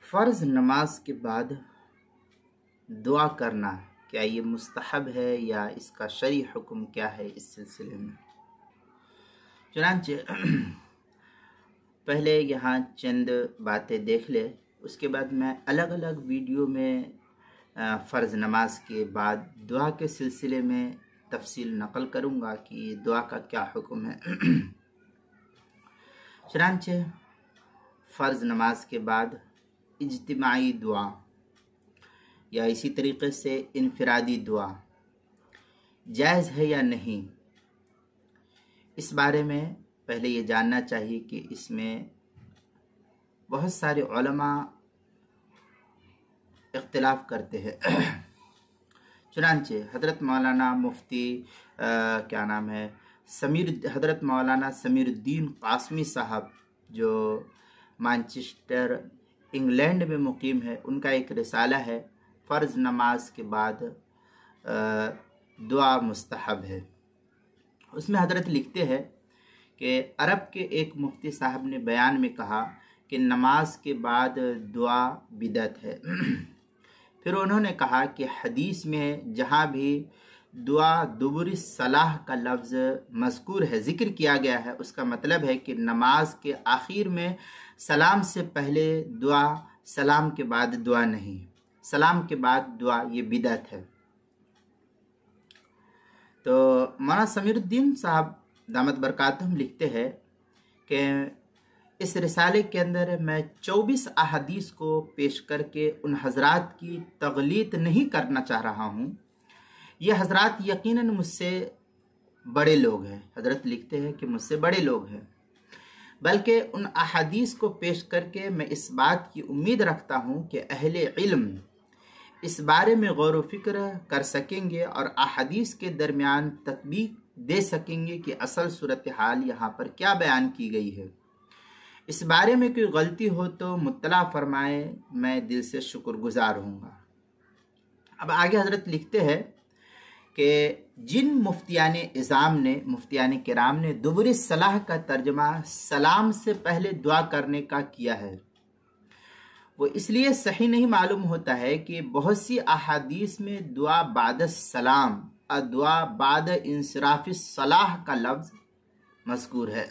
फ़र्ज़ नमाज के बाद दुआ करना क्या ये मुस्तहब है या इसका शरई हुक्म क्या है इस सिलसिले में। चुनांचे पहले यहाँ चंद बातें देख ले, उसके बाद मैं अलग अलग वीडियो में फ़र्ज़ नमाज के बाद दुआ के सिलसिले में तफसील नकल करूँगा कि दुआ का क्या हुक्म है। चुनांचे फ़र्ज़ नमाज के बाद इज्तिमाई दुआ या इसी तरीके से इनफरादी दुआ जायज़ है या नहीं, इस बारे में पहले ये जानना चाहिए कि इसमें बहुत सारे उलमा इख्तिलाफ करते हैं। चुनांचे हज़रत मौलाना मुफ्ती हज़रत मौलाना समीरुद्दीन कासमी साहब जो मैनचेस्टर इंग्लैंड में मुकीम है, उनका एक रिसाला है फ़र्ज़ नमाज के बाद दुआ मुस्तहब है। उसमें हज़रत लिखते हैं कि अरब के एक मुफ्ती साहब ने बयान में कहा कि नमाज के बाद दुआ बिदअत है। फिर उन्होंने कहा कि हदीस में जहाँ भी दुआ दुबुरी सलाह का लफ्ज़ मज़कूर है, ज़िक्र किया गया है, उसका मतलब है कि नमाज के आखिर में सलाम से पहले दुआ, सलाम के बाद दुआ नहीं, सलाम के बाद दुआ, ये बिदअत है। तो मौलाना समीरुद्दीन साहब दामत बरकातुहुम लिखते हैं कि इस रिसाले के अंदर मैं 24 अहादीस को पेश करके उन हजरात की तगलीत नहीं करना चाह रहा हूँ। ये हजरात यकीनन मुझसे बड़े लोग हैं, हजरत लिखते हैं कि मुझसे बड़े लोग हैं, बल्कि उन अहादीस को पेश करके मैं इस बात की उम्मीद रखता हूँ कि अहले इल्म इस बारे में गौर व फिक्र कर सकेंगे और अहादीस के दरमियान तत्बीक दे सकेंगे कि असल सूरत हाल यहाँ पर क्या बयान की गई है। इस बारे में कोई गलती हो तो मुत्तला फरमाए, मैं दिल से शुक्रगुजार हूँगा। अब आगे हजरत लिखते हैं कि जिन मुफ्तियान किराम ने दुबुरी सलाह का तर्जमा सलाम से पहले दुआ करने का किया है, वो इसलिए सही नहीं मालूम होता है कि बहुत सी अहादीस में दुआ बाद सलाम और दुआ बाद इंसराफ सलाह का लफ्ज़ मज़कूर है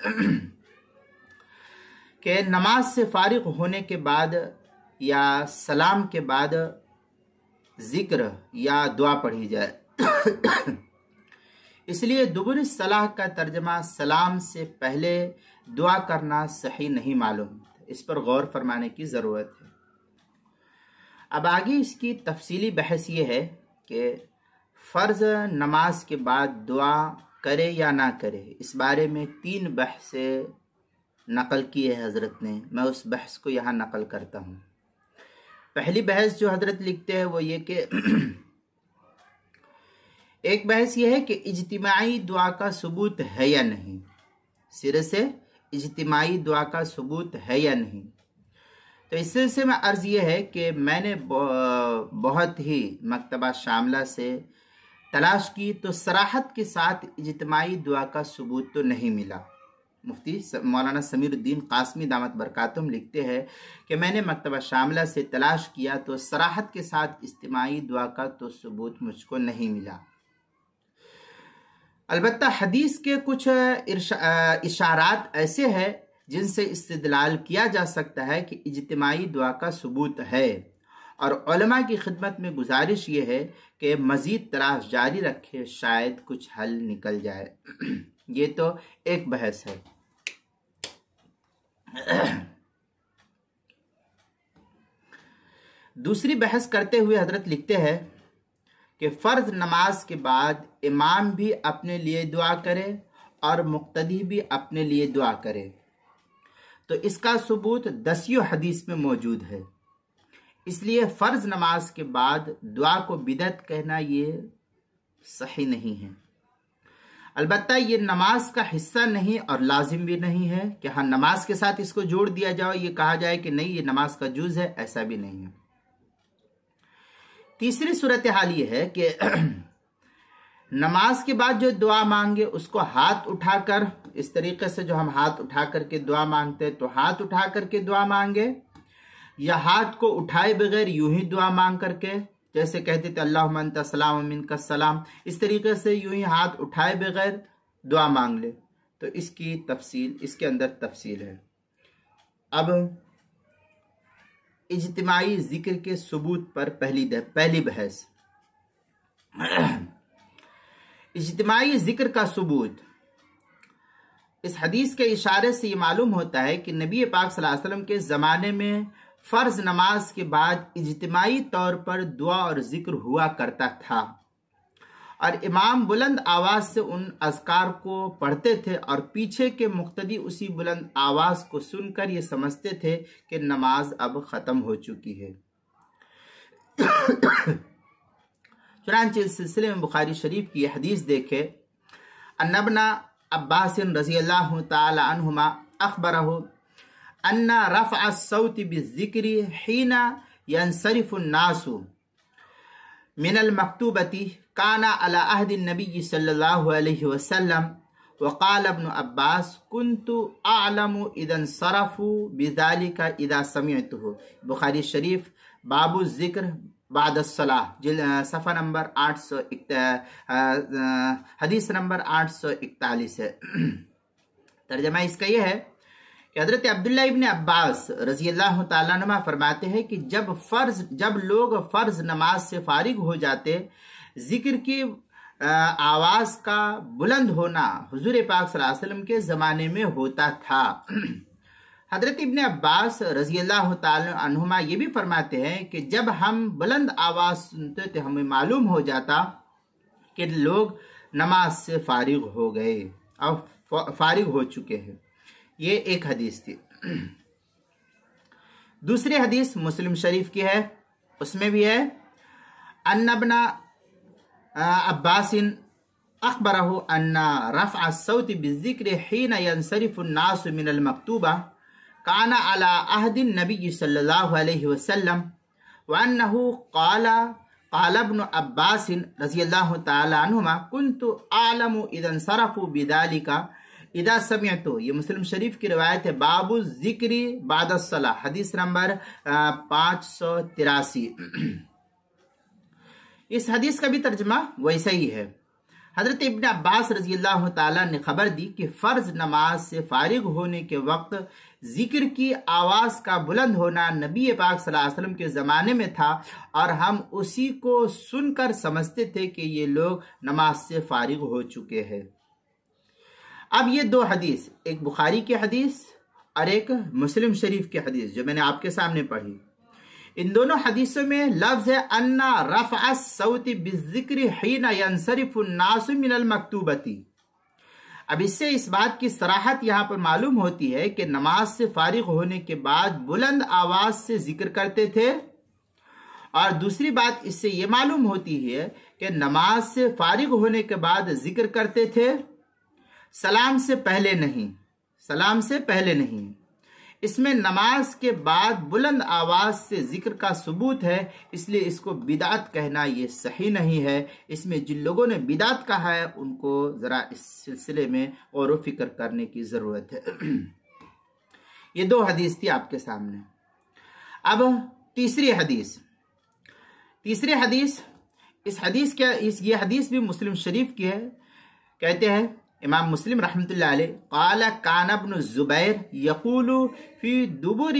कि नमाज से फारिग होने के बाद या सलाम के बाद ज़िक्र या दुआ पढ़ी जाए। इसलिए दुबुरी सलाह का तर्जमा सलाम से पहले दुआ करना सही नहीं मालूम, इस पर गौर फरमाने की ज़रूरत है। अब आगे इसकी तफसीली बहस ये है कि फ़र्ज़ नमाज के बाद दुआ करे या ना करे, इस बारे में 3 बहसे नकल की है हज़रत ने। मैं उस बहस को यहाँ नकल करता हूँ। पहली बहस जो हज़रत लिखते हैं वो ये कि एक बहस ये है कि इज्तिमाई दुआ का सबूत है या नहीं, सिरे से इज्तिमाई दुआ का सबूत है या नहीं। तो इस सिलसिले में अर्ज़ ये है कि मैंने बहुत ही मकतबा शामिला से तलाश की तो सराहत के साथ इज्तिमाई दुआ का सबूत तो नहीं मिला। मुफ्ती मौलाना समीरुद्दीन कासमी दामत बरकातुहुम लिखते हैं कि मैंने मकतबा शामिला से तलाश किया तो सराहत के साथ इज्तिमाई दुआ का तो सबूत मुझको नहीं मिला। अलबत्ता हदीस के कुछ इशारात ऐसे हैं जिनसे इस्तिदलाल किया जा सकता है कि इज्तिमाई दुआ का सबूत है, और उलमा की खिदमत में गुजारिश ये है कि मज़ीद तलाश जारी रखे, शायद कुछ हल निकल जाए। ये तो एक बहस है। दूसरी बहस करते हुए हजरत लिखते हैं कि फ़र्ज़ नमाज के बाद इमाम भी अपने लिए दुआ करे और मुक्तदी भी अपने लिए दुआ करे, तो इसका सबूत 10 हदीस में मौजूद है। इसलिए फ़र्ज़ नमाज के बाद दुआ को बिदअत कहना ये सही नहीं है। अलबत्ता ये नमाज का हिस्सा नहीं और लाजिम भी नहीं है कि हाँ नमाज के साथ इसको जोड़ दिया जाए, ये कहा जाए कि नहीं ये नमाज का जुज़ है, ऐसा भी नहीं है। तीसरी सूरत हाल ये है कि नमाज के बाद जो दुआ मांगे उसको हाथ उठाकर اس طریقے سے جو ہم ہاتھ اٹھا کر کے دعا مانگتے ہیں تو ہاتھ اٹھا کر کے دعا مانگے، یا ہاتھ کو اٹھائے بغیر یوں ہی دعا مانگ کر کے، جیسے کہتے تھے اللہم انت السلام و منک السلام، اس طریقے سے یوں ہی ہاتھ اٹھائے بغیر دعا مانگ لے، تو اس کی تفصیل، اس کے اندر تفصیل ہے۔ اب اجتماعی ذکر کے ثبوت پر پہلی بحث، اجتماعی ذکر کا ثبوت۔ اس حدیث کے اشارے سے یہ معلوم ہوتا ہے کہ نبی پاک صلی اللہ علیہ وسلم کے زمانے میں فرض نماز کے بعد اجتماعی طور پر دعا اور ذکر ہوا کرتا تھا، اور امام بلند آواز سے ان اذکار کو پڑھتے تھے، اور پیچھے کے مقتدی اسی بلند آواز کو سن کر یہ سمجھتے تھے کہ نماز اب ختم ہو چکی ہے۔ چنانچہ اس سلسلے میں بخاری شریف کی یہ حدیث دیکھے، ان ابن عباس رضی اللہ تعالی عنہما اخبرہ ان رفع الصوت بالذکر حین ينصرف الناس من المکتوبة کان علی عہد النبی صلی اللہ علیہ وسلم، وقال ابن عباس كنت اعلم اذا انصرفوا بذلك اذا سمعته۔ بخاری شریف باب الذکر بعد الصلاة، صفحہ نمبر 841، حدیث نمبر 841 ہے۔ ترجمہ اس کا یہ ہے کہ حضرت عبداللہ ابن عباس رضی اللہ تعالیٰ عنہ فرماتے ہیں کہ جب لوگ فرض نماز سے فارغ ہو جاتے، ذکر کی آواز کا بلند ہونا حضور پاک صلی اللہ علیہ وسلم کے زمانے میں ہوتا تھا۔ حضرت ابن عباس رضی اللہ تعالی عنہما یہ بھی فرماتے ہیں کہ جب ہم بلند آواز سنتے تو ہمیں معلوم ہو جاتا کہ لوگ نماز سے فارغ ہو گئے اور فارغ ہو چکے ہیں۔ یہ ایک حدیث تھی۔ دوسری حدیث مسلم شریف کی ہے، اس میں بھی ہے ان ابن عباس اخبرہ ان رفع الصوت بالذکر حین ينصرف الناس من المکتوبہ کان علی عہد النبی صلی اللہ علیہ وسلم، وانہ قال ابن عباس رضی اللہ تعالی عنہما كنت اعلم اذا انصرفوا بذلك اذا سمعت۔ یہ مسلم شریف کی روایت ہے، باب الذکر بعد الصلاة، حدیث نمبر 583۔ اس حدیث کا بھی ترجمہ ویسا ہی ہے۔ حضرت ابن عباس رضی اللہ تعالیٰ نے خبر دی کہ فرض نماز سے فارغ ہونے کے وقت ذکر کی آواز کا بلند ہونا نبی پاک صلی اللہ علیہ وسلم کے زمانے میں تھا، اور ہم اسی کو سن کر سمجھتے تھے کہ یہ لوگ نماز سے فارغ ہو چکے ہیں۔ اب یہ دو حدیث، ایک بخاری کی حدیث اور ایک مسلم شریف کی حدیث جو میں نے آپ کے سامنے پڑھی، ان دونوں حدیثوں میں لفظ ہے ان رفع الصوت بالذکر حین ينصرف الناس من المکتوبۃ۔ اب اس سے اس بات کی صراحت یہاں پر معلوم ہوتی ہے کہ نماز سے فارغ ہونے کے بعد بلند آواز سے ذکر کرتے تھے، اور دوسری بات اس سے یہ معلوم ہوتی ہے کہ نماز سے فارغ ہونے کے بعد ذکر کرتے تھے، سلام سے پہلے نہیں۔ اس میں نماز کے بعد بلند آواز سے ذکر کا ثبوت ہے، اس لیے اس کو بدعت کہنا یہ صحیح نہیں ہے۔ اس میں جن لوگوں نے بدعت کہا ہے ان کو ذرا اس سلسلے میں غور و فکر کرنے کی ضرورت ہے۔ یہ دو حدیث تھی آپ کے سامنے۔ اب تیسری حدیث، یہ حدیث بھی مسلم شریف کی ہے۔ کہتے ہیں امام مسلم رحمۃ اللہ علیہ، قال کان ابن الزبیر یقول فی دبر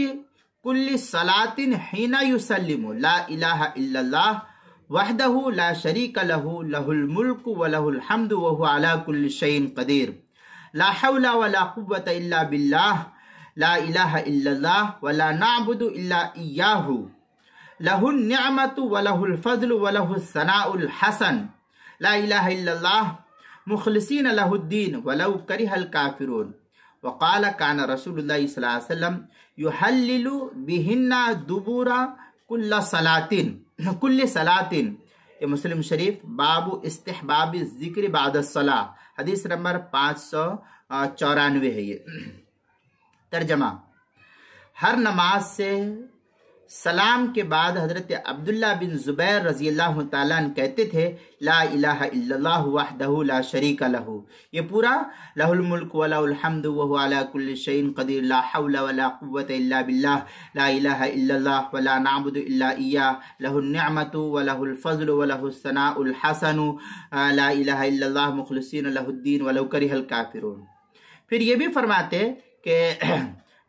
کل صلاة حین یسلم لا الہ الا اللہ وحدہ لا شریک لہ لہ الملک ولہ الحمد وہو علی کل شیء قدیر، لا حول ولا قوة الا باللہ، لا الہ الا اللہ ولا نعبد الا ایاہ، لہ النعمت ولہ الفضل ولہ الثناء الحسن، لا الہ الا اللہ مخلصین لہ الدین ولو کرہ الکافرون۔ وقال کان رسول اللہ صلی اللہ علیہ وسلم یحلل بہن دبور کل صلاۃ۔ یہ مسلم شریف باب استحباب الذکر بعد الصلاۃ، حدیث نمبر 594 ہے۔ یہ ترجمہ، ہر نماز سے سلام کے بعد حضرت عبداللہ بن زبیر رضی اللہ تعالیٰ عنہ کہتے تھے لا الہ الا اللہ وحدہ لا شریک لہ. یہ پورا لہ الملک ولہ الحمد وہو علی کل شیء قدیر لا حول ولا قوة الا باللہ لا الہ الا اللہ ولا نعبد الا ایاہ لہ النعمت ولہ الفضل ولہ الثناء الحسن لا الہ الا اللہ مخلصین لہ الدین ولو کرہ الکافرون. پھر یہ بھی فرماتے کہ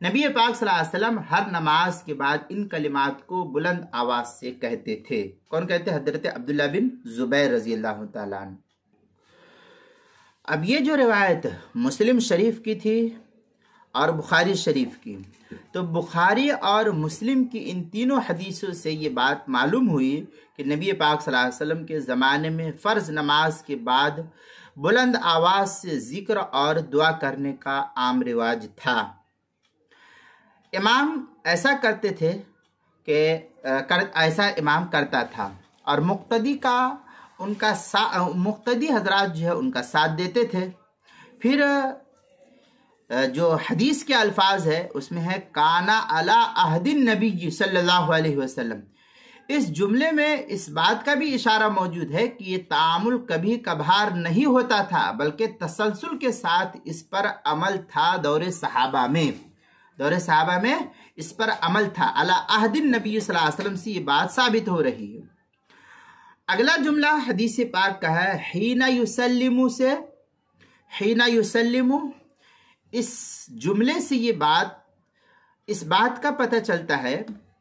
نبی پاک صلی اللہ علیہ وسلم ہر نماز کے بعد ان کلمات کو بلند آواز سے کہتے تھے. کون کہتے؟ حضرت عبداللہ بن زبیر رضی اللہ تعالیٰ عنہ. اب یہ جو روایت مسلم شریف کی تھی اور بخاری شریف کی، تو بخاری اور مسلم کی ان تینوں حدیثوں سے یہ بات معلوم ہوئی کہ نبی پاک صلی اللہ علیہ وسلم کے زمانے میں فرض نماز کے بعد بلند آواز سے ذکر اور دعا کرنے کا عام رواج تھا. امام ایسا کرتے تھے کہ ایسا امام کرتا تھا اور مقتدی حضرات جو ہے ان کا ساتھ دیتے تھے. پھر جو حدیث کے الفاظ ہے اس میں ہے کانا علی عہد النبی صلی اللہ علیہ وسلم. اس جملے میں اس بات کا بھی اشارہ موجود ہے کہ یہ تعامل کبھی کبھار نہیں ہوتا تھا بلکہ تسلسل کے ساتھ اس پر عمل تھا. دور صحابہ میں اس پر عمل تھا. علی عہد النبی صلی اللہ علیہ وسلم سے یہ بات ثابت ہو رہی ہے. اگلا جملہ حدیث پاک کا ہے حین یسلم سے. حین یسلم، اس جملے سے اس بات کا پتہ چلتا ہے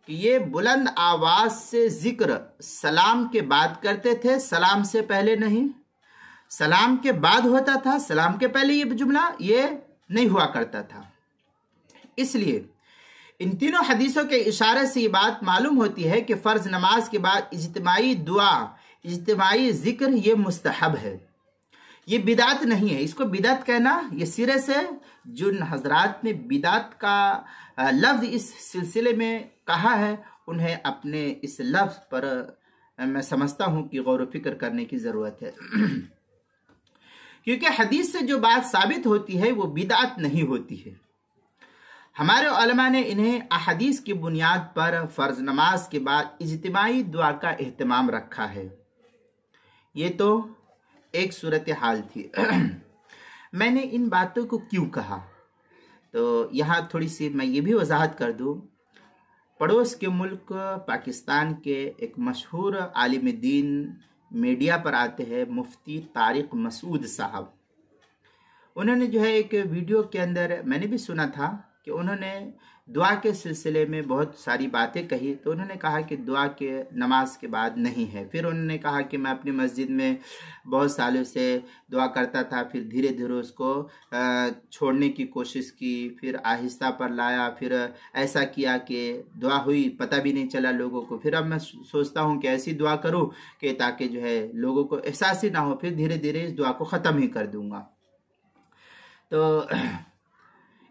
کہ یہ بلند آواز سے ذکر سلام کے بعد کرتے تھے، سلام سے پہلے نہیں. سلام کے بعد ہوتا تھا، سلام کے پہلے یہ جملہ یہ نہیں ہوا کرتا تھا. اس لیے ان تینوں حدیثوں کے اشارے سے یہ بات معلوم ہوتی ہے کہ فرض نماز کے بعد اجتماعی دعا، اجتماعی ذکر یہ مستحب ہے، یہ بدعت نہیں ہے. اس کو بدعت کہنا، یہ سرے سے جن حضرات نے بدعت کا لفظ اس سلسلے میں کہا ہے انہیں اپنے اس لفظ پر میں سمجھتا ہوں کہ غور و فکر کرنے کی ضرورت ہے. کیونکہ حدیث سے جو بات ثابت ہوتی ہے وہ بدعت نہیں ہوتی ہے. ہمارے علماء نے انہیں احادیث کی بنیاد پر فرض نماز کے بعد اجتماعی دعا کا اہتمام رکھا ہے. یہ تو ایک صورتحال تھی. میں نے ان باتوں کو کیوں کہا تو یہاں تھوڑی سی میں یہ بھی وضاحت کر دوں. پڑوس کے ملک پاکستان کے ایک مشہور عالم دین میڈیا پر آتے ہیں مفتی طارق مسعود صاحب. انہوں نے جو ہے ایک ویڈیو کے اندر میں نے بھی سنا تھا کہ انہوں نے دعا کے سلسلے میں بہت ساری باتیں کہی. تو انہوں نے کہا کہ دعا کے نماز کے بعد نہیں ہے. پھر انہوں نے کہا کہ میں اپنی مسجد میں بہت سالوں سے دعا کرتا تھا، پھر دھیرے دھیرے اس کو چھوڑنے کی کوشش کی، پھر آہستہ پر لایا، پھر ایسا کیا کہ دعا ہوئی پتہ بھی نہیں چلا لوگوں کو. پھر اب میں سوچتا ہوں کہ ایسی دعا کروں کہ تاکہ جو ہے لوگوں کو احساس ہی نہ ہو، پھر دھیرے دھیرے اس دعا کو ختم ہی کر دوں گا. تو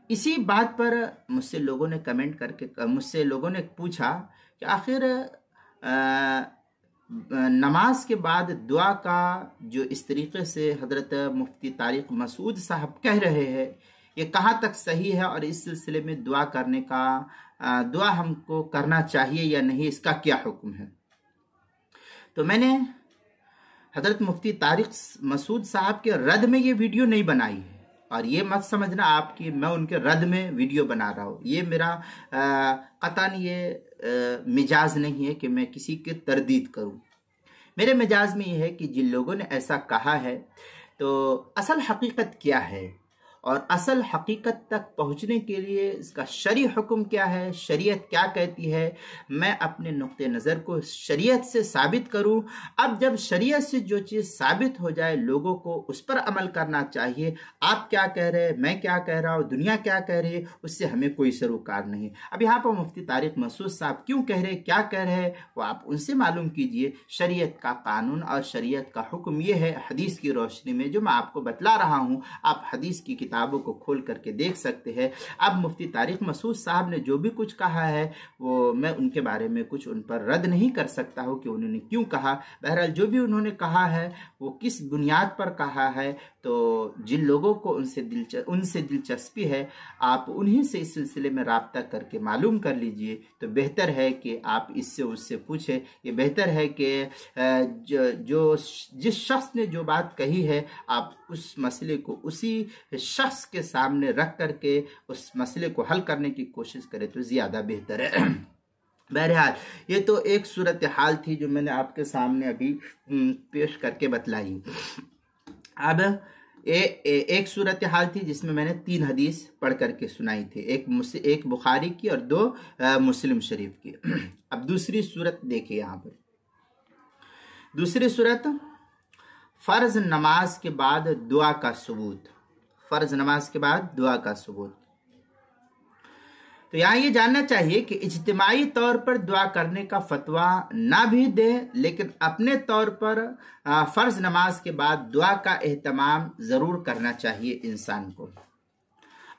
اسی بات پر مجھ سے لوگوں نے کمنٹ کر کے مجھ سے لوگوں نے پوچھا کہ آخر نماز کے بعد دعا کا جو اس طریقے سے حضرت مفتی طارق مسعود صاحب کہہ رہے ہیں یہ کہاں تک صحیح ہے، اور اس سلسلے میں دعا کرنے کا دعا ہم کو کرنا چاہیے یا نہیں، اس کا کیا حکم ہے. تو میں نے حضرت مفتی طارق مسعود صاحب کے رد میں یہ ویڈیو نہیں بنائی ہے، اور یہ مت سمجھنا آپ کی میں ان کے رد میں ویڈیو بنا رہا ہوں. یہ میرا قطعاً یہ مجاز نہیں ہے کہ میں کسی کی تردید کروں. میرے مجاز میں یہ ہے کہ جن لوگوں نے ایسا کہا ہے تو اصل حقیقت کیا ہے، اور اصل حقیقت تک پہنچنے کے لیے اس کا شرعی حکم کیا ہے، شریعت کیا کہتی ہے، میں اپنے نقطہ نظر کو شریعت سے ثابت کروں. اب جب شریعت سے جو چیز ثابت ہو جائے لوگوں کو اس پر عمل کرنا چاہیے. آپ کیا کہہ رہے ہیں، میں کیا کہہ رہا ہوں، دنیا کیا کہہ رہی ہے، اس سے ہمیں کوئی سروکار نہیں. اب یہاں پر مفتی طارق مسعود صاحب کیوں کہہ رہے، کیا کہہ رہے وہ آپ ان سے معلوم کیجئے. شریعت کا قانون اور شریعت کا حکم یہ ہے حدیث کی روشنی میں جو میں آپ کو بتلا رہا ہوں. آپ حدیث کی کتاب किताबों को खोल करके देख सकते हैं। अब मुफ्ती तारिक मसूद साहब ने जो भी कुछ कहा है वो मैं उनके बारे में कुछ उन पर रद्द नहीं कर सकता हूँ कि उन्होंने क्यों कहा। बहरहाल जो भी उन्होंने कहा है वो किस बुनियाद पर कहा है, तो जिन लोगों को उनसे दिलचस्पी है आप उन्हीं से इस सिलसिले में राब्ता करके मालूम कर लीजिए। तो बेहतर है कि आप इससे उससे पूछें। ये बेहतर है कि जिस शख्स ने जो बात कही है आप उस मसले को उसी शख्स के सामने रख करके उस मसले को हल करने की कोशिश करें तो ज़्यादा बेहतर है। बहरहाल ये तो एक सूरत हाल थी जो मैंने आपके सामने अभी पेश करके बतलाई। अब एक सूरत हाल थी जिसमें मैंने 3 हदीस पढ़ करके सुनाई थी, एक बुखारी की और 2 मुस्लिम शरीफ की। अब दूसरी सूरत देखिए यहाँ पर। दूसरी सूरत फ़र्ज नमाज के बाद दुआ का सबूत। फ़र्ज नमाज के बाद दुआ का सबूत। तो यहाँ ये जानना चाहिए कि इज्तिमाई तौर पर दुआ करने का फतवा ना भी दे, लेकिन अपने तौर पर फ़र्ज नमाज के बाद दुआ का एहतमाम ज़रूर करना चाहिए इंसान को।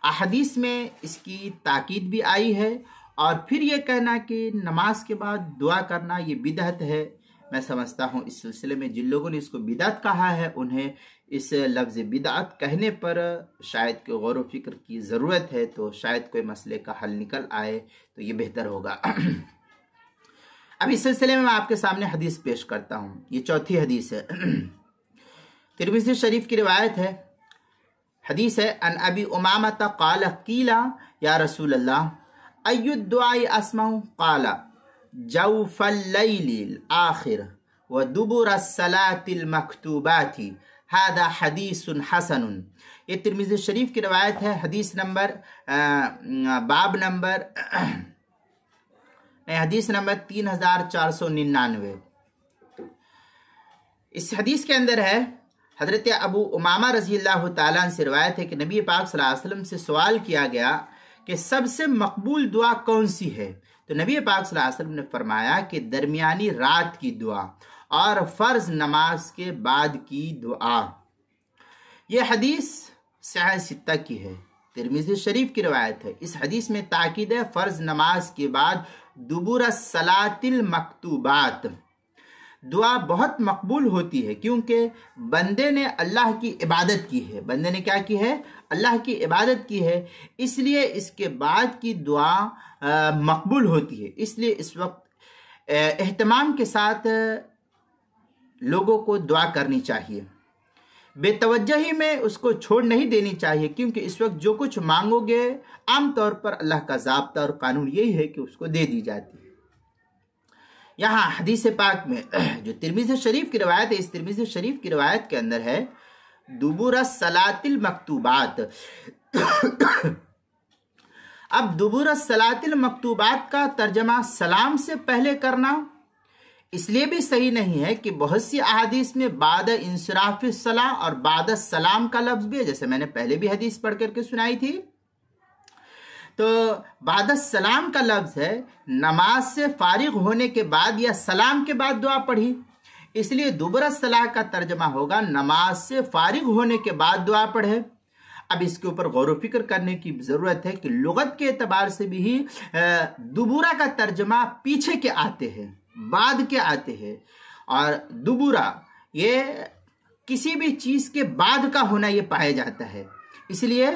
अहदीस में इसकी ताकीद भी आई है। और फिर ये कहना कि नमाज के बाद दुआ करना ये बिदअत है, मैं समझता हूँ इस सिलसिले में जिन लोगों ने इसको बिदअत कहा है उन्हें इस लफ्ज़ बिदअत कहने पर शायद कोई गौर व फिक्र की ज़रूरत है, तो शायद कोई मसले का हल निकल आए तो ये बेहतर होगा। अब इस सिलसिले में मैं आपके सामने हदीस पेश करता हूँ। ये चौथी हदीस है, तिरमिज़ी शरीफ की रिवायत है। हदीस है अन अबी उमामा क़ाल क़ीला या रसूल अल्लाह अय्यु दुआई अस्माउ क़ाला जौफ़ल लैलिल आखिर व दुबुर सलातिल मक्तूबाती हादा हदीसुन हसनुन। ये तिरमिज़ी शरीफ की रवायत है। हदीस नंबर हदीस नंबर 3499। इस हदीस के अंदर है हज़रत अबू उमामा रज़ी अल्लाह ताला अन्हु से रवायत है कि नबी पाक सल्लल्लाहु अलैहि वसल्लम से सवाल किया गया कि सबसे मकबूल दुआ कौन सी है। तो नबी पाक सल्लल्लाहु अलैहि वसल्लम ने फरमाया कि दरमियानी रात की दुआ और फ़र्ज नमाज के बाद की दुआ। यह हदीस सहीह सित्ता की है, तिरमिज़ी शरीफ की रवायत है। इस हदीस में ताकीद है फ़र्ज नमाज के बाद दुबुर सलातिल मक्तूबात दुआ बहुत मकबूल होती है, क्योंकि बंदे ने अल्लाह की इबादत की है। बंदे ने क्या की है? अल्लाह की इबादत की है, इसलिए इसके बाद की दुआ मकबूल होती है। इसलिए इस वक्त एहतमाम के साथ लोगों को दुआ करनी चाहिए, बेतवज्जही में उसको छोड़ नहीं देनी चाहिए, क्योंकि इस वक्त जो कुछ मांगोगे आमतौर पर अल्लाह का ज़ाब्ता और कानून यही है कि उसको दे दी जाती है। यहाँ हदीस पाक में जो तिरमिज़ी शरीफ की रवायत है, इस तिरमिज़ी शरीफ की रवायत के अंदर है दुबुर सलातिल मक्तूबात। अब दुबुर सलातिल मक्तूबात का तर्जमा सलाम से पहले करना इसलिए भी सही नहीं है कि बहुत सी अहादीस में बाद इंसराफ सलाह और बाद सलाम का लफ्ज़ भी है, जैसे मैंने पहले भी हदीस पढ़ करके सुनाई थी। तो बाद सलाम का लफ्ज़ है नमाज से फारिग होने के बाद या सलाम के बाद दुआ पढ़ी, इसलिए दुबुर सलाह का तर्जमा होगा नमाज से फारिग होने के बाद दुआ पढ़े। अब इसके ऊपर गौर व फिक्र करने की ज़रूरत है कि लुगत के एतबार से भी दुबुरा का तर्जमा पीछे के आते हैं, बाद के आते हैं, और दुबुरा ये किसी भी चीज़ के बाद का होना ये पाया जाता है। इसलिए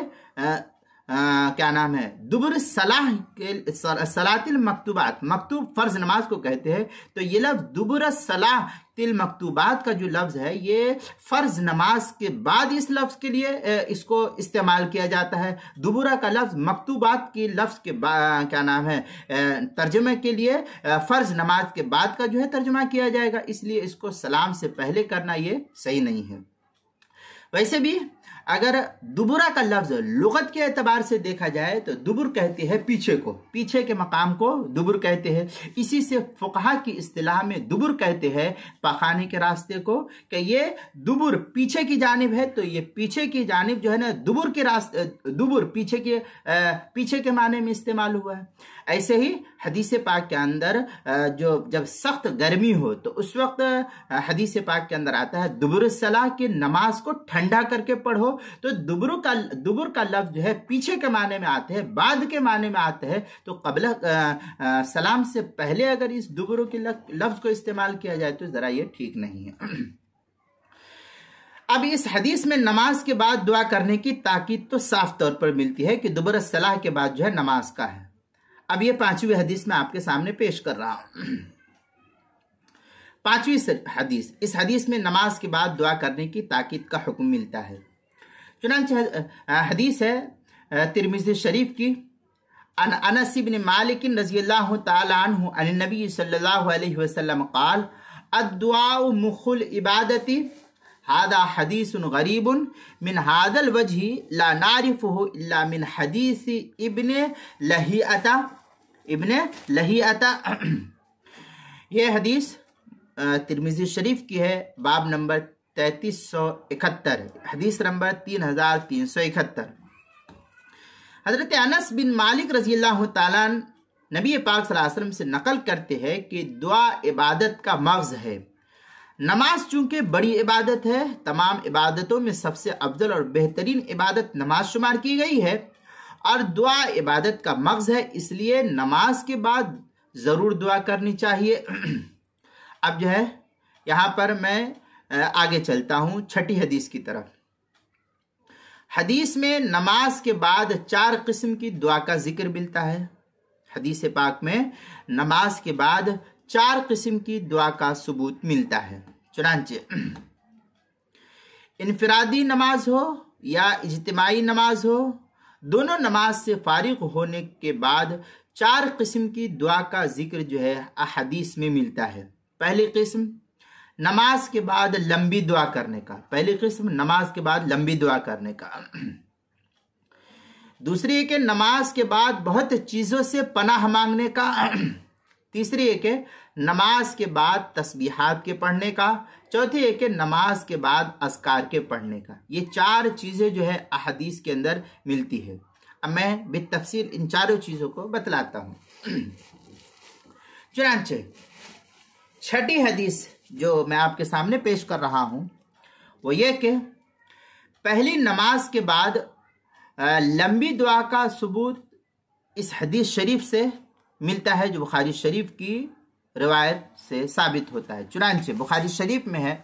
क्या नाम है, दुबुर सलाह के सलातिल मक्तूबात, मकतूब फ़र्ज नमाज को कहते हैं। तो ये लफ्ज़ दुबुर सलाह तिल मक्तूबात का जो लफ्ज़ है ये फ़र्ज नमाज के बाद इस लफ्ज़ के लिए इसको इस्तेमाल किया जाता है। दुबुरा का लफ्ज़ मक्तूबात के लफ्ज़ के क्या नाम है तर्जमे के लिए फ़र्ज नमाज के बाद का जो है तर्जमा किया जाएगा, इसलिए इसको सलाम से पहले करना ये सही नहीं है। वैसे भी अगर दुबुरा का लफ्ज़ लुगत के एतबार से देखा जाए तो दुबुर कहते हैं पीछे को, पीछे के मकाम को दुबुर कहते हैं। इसी से फ़ुक़हा की इस्तिलाह में दुबुर कहते हैं पाखाने के रास्ते को, कि ये दुबुर पीछे की जानिब है, तो ये पीछे की जानिब जो है ना दुबुर के रास्ते, दुबुर पीछे के माने में इस्तेमाल हुआ है। ऐसे ही हदीस पाक के अंदर जो जब सख्त गर्मी हो तो उस वक्त हदीस पाक के अंदर आता है दुबुर सलाह की नमाज को ठंडा करके पढ़ो, تو دبر کا لفظ جو ہے پیچھے کے معنی میں آتے ہیں، بعد کے معنی میں آتے ہیں، تو قبل سلام سے پہلے اگر اس دبر کے لفظ کو استعمال کیا جائے تو ذرا یہ ٹھیک نہیں ہے۔ اب اس حدیث میں نماز کے بعد دعا کرنے کی تاکید تو صاف طور پر ملتی ہے کہ دبر الصلاح کے بعد جو ہے نماز کا ہے۔ اب یہ 5ویں حدیث میں آپ کے سامنے پیش کر رہا ہوں۔ 5ویں حدیث، اس حدیث میں نماز کے بعد دعا کرنے کی تاکید کا حکم ملتا ہے۔ چنانچہ حدیث ہے ترمذی شریف کی، عن انس بن مالک رضی اللہ تعالی عنہ عن النبی صلی اللہ علیہ وسلم قال الدعاء مخ العبادت هذا حدیث غریب من هذا الوجه لا نعرفه الا من حدیث ابن لہیعۃ۔ یہ حدیث ترمذی شریف کی ہے، باب نمبر 3371، حدیث نمبر 3371۔ حضرت انس بن مالک رضی اللہ تعالیٰ نبی پاک صلی اللہ علیہ وسلم سے نقل کرتے ہیں کہ دعا عبادت کا مغز ہے۔ نماز چونکہ بڑی عبادت ہے، تمام عبادتوں میں سب سے افضل اور بہترین عبادت نماز شمار کی گئی ہے، اور دعا عبادت کا مغز ہے، اس لیے نماز کے بعد ضرور دعا کرنی چاہیے۔ اب جو ہے یہاں پر میں آگے چلتا ہوں 6 حدیث کی طرف۔ حدیث میں نماز کے بعد 4 قسم کی دعا کا ذکر ملتا ہے۔ حدیث پاک میں نماز کے بعد 4 قسم کی دعا کا ثبوت ملتا ہے۔ چنانچہ انفرادی نماز ہو یا اجتماعی نماز ہو، دونوں نماز سے فارغ ہونے کے بعد 4 قسم کی دعا کا ذکر جو ہے احادیث میں ملتا ہے۔ پہلی قسم نماز کے بعد لمبی دعا کرنے کا، نماز کے بعد لمبی دعا کرنے کا۔ دوسری ہے کہ نماز کے بعد بہت چیزوں سے پناہ مانگنے کا۔ تیسری ہے کہ نماز کے بعد تسبیحات کے پڑھنے کا۔ چوتھی ہے کہ نماز کے بعد اذکار کے پڑھنے کا۔ یہ 4 چیزیں جو ہے احادیث کے اندر ملتی ہے۔ اب میں بالتفصیل ان 4 چیزوں کو بتلاتا ہوں۔ چنانچہ 6 حدیث جو میں آپ کے سامنے پیش کر رہا ہوں وہ یہ کہ پہلی نماز کے بعد لمبی دعا کا ثبوت اس حدیث شریف سے ملتا ہے جو بخاری شریف کی روایت سے ثابت ہوتا ہے۔ چنانچہ بخاری شریف میں ہے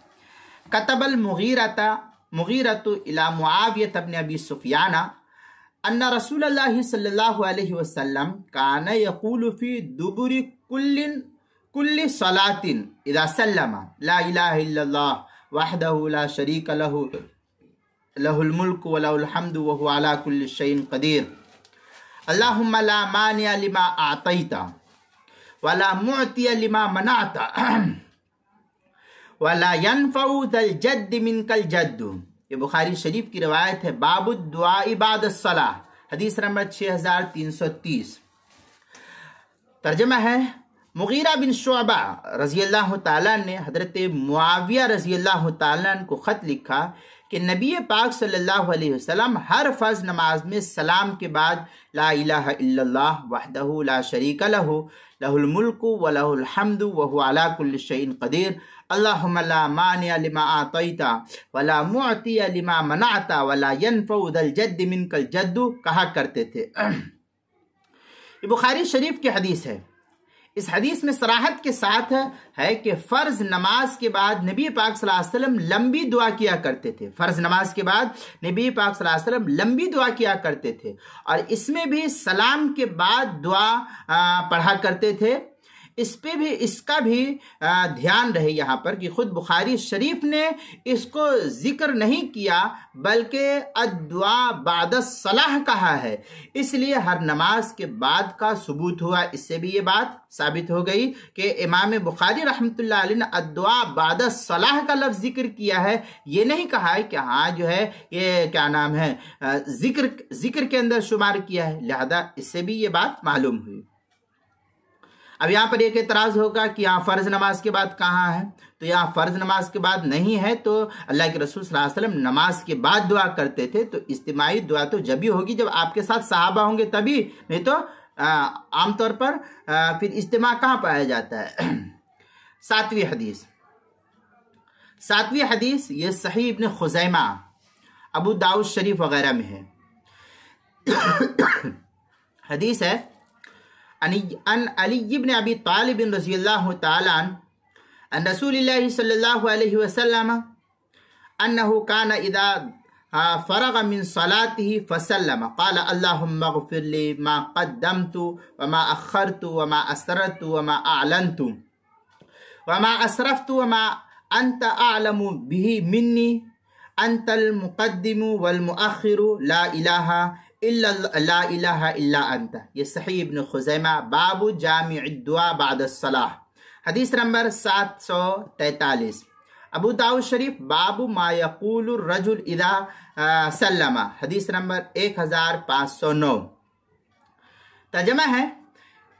کتب المغیرۃ الی معاویہ بن ابی سفیان ان رسول اللہ صلی اللہ علیہ وسلم کان یقول فی دبر کل صلاۃ اذا سلم لا الہ الا اللہ وحدہ لا شریک لہ لہ الملک ولہ الحمد وہو علی کل شیء قدیر اللہم لا مانع لما اعطیت ولا معطی لما منعت ولا ينفع ذا الجد منک الجد۔ یہ بخاری شریف کی روایت ہے، باب الدعاء بعد الصلاۃ، حدیث نمبر 6330۔ ترجمہ ہے مغیرہ بن شعبہ رضی اللہ تعالیٰ نے حضرت معاویہ رضی اللہ تعالیٰ کو خط لکھا کہ نبی پاک صلی اللہ علیہ وسلم ہر فرض نماز میں سلام کے بعد لا الہ الا اللہ وحدہ لا شریک لہ لہ الملک ولہ الحمد وہو علی کل شیء قدیر اللہم لا مانع لما اعطیت ولا معطی لما منعت ولا ينفع ذا الجد منک الجد کہا کرتے تھے۔ یہ بخاری شریف کی حدیث ہے۔ اس حدیث میں صراحت کے ساتھ ہے کہ فرض نماز کے بعد نبی پاک صلی اللہ علیہ وسلم لمبی دعا کیا کرتے تھے۔ فرض نماز کے بعد نبی پاک صلی اللہ علیہ وسلم لمبی دعا کیا کرتے تھے، اور اس میں بھی سلام کے بعد دعا پڑھا کرتے تھے۔ اس کا بھی دھیان رہے یہاں پر کہ خود بخاری شریف نے اس کو ذکر نہیں کیا بلکہ الدعاء بعد الصلاح کہا ہے، اس لیے ہر نماز کے بعد کا ثبوت ہوا۔ اس سے بھی یہ بات ثابت ہو گئی کہ امام بخاری رحمۃ اللہ علیہ نے الدعاء بعد الصلاح کا لفظ ذکر کیا ہے، یہ نہیں کہا ہے کہ ہاں جو ہے یہ کیا نام ہے ذکر کے اندر شمار کیا ہے، لہذا اس سے بھی یہ بات معلوم ہوئی۔ اب یہاں پر ایک اعتراض ہوگا کہ یہاں فرض نماز کے بعد کہاں ہے، تو یہاں فرض نماز کے بعد نہیں ہے تو اللہ کے رسول صلی اللہ علیہ وسلم نماز کے بعد دعا کرتے تھے، تو اجتماعی دعا تو جب ہی ہوگی جب آپ کے ساتھ صحابہ ہوں گے تبھی، نہیں تو عام طور پر پھر اجتماع کہاں پایا جاتا ہے۔ 7ویں حدیث یہ صحیح ابن خزیمہ ابو داؤد شریف وغیرہ میں ہے۔ حدیث ہے ان علی بن ابی طالب رضی اللہ تعالی عنہ ان رسول اللہ صلی اللہ علیہ وسلم انه كان اذا فرغ من صلاته فسلم قال اللهم اغفر لي ما قدمت وما اخرت وما اسررت وما اعلنت وما اسرفت وما انت اعلم به مني انت المقدم والمؤخر لا الہ الا انت۔ یہ صحیح ابن خزیمہ باب جامع الدعاء بعد الصلاح، حدیث نمبر 743۔ ابو داؤد شریف باب ما یقول الرجل اذا سلم، حدیث نمبر 1509۔ ترجمہ ہے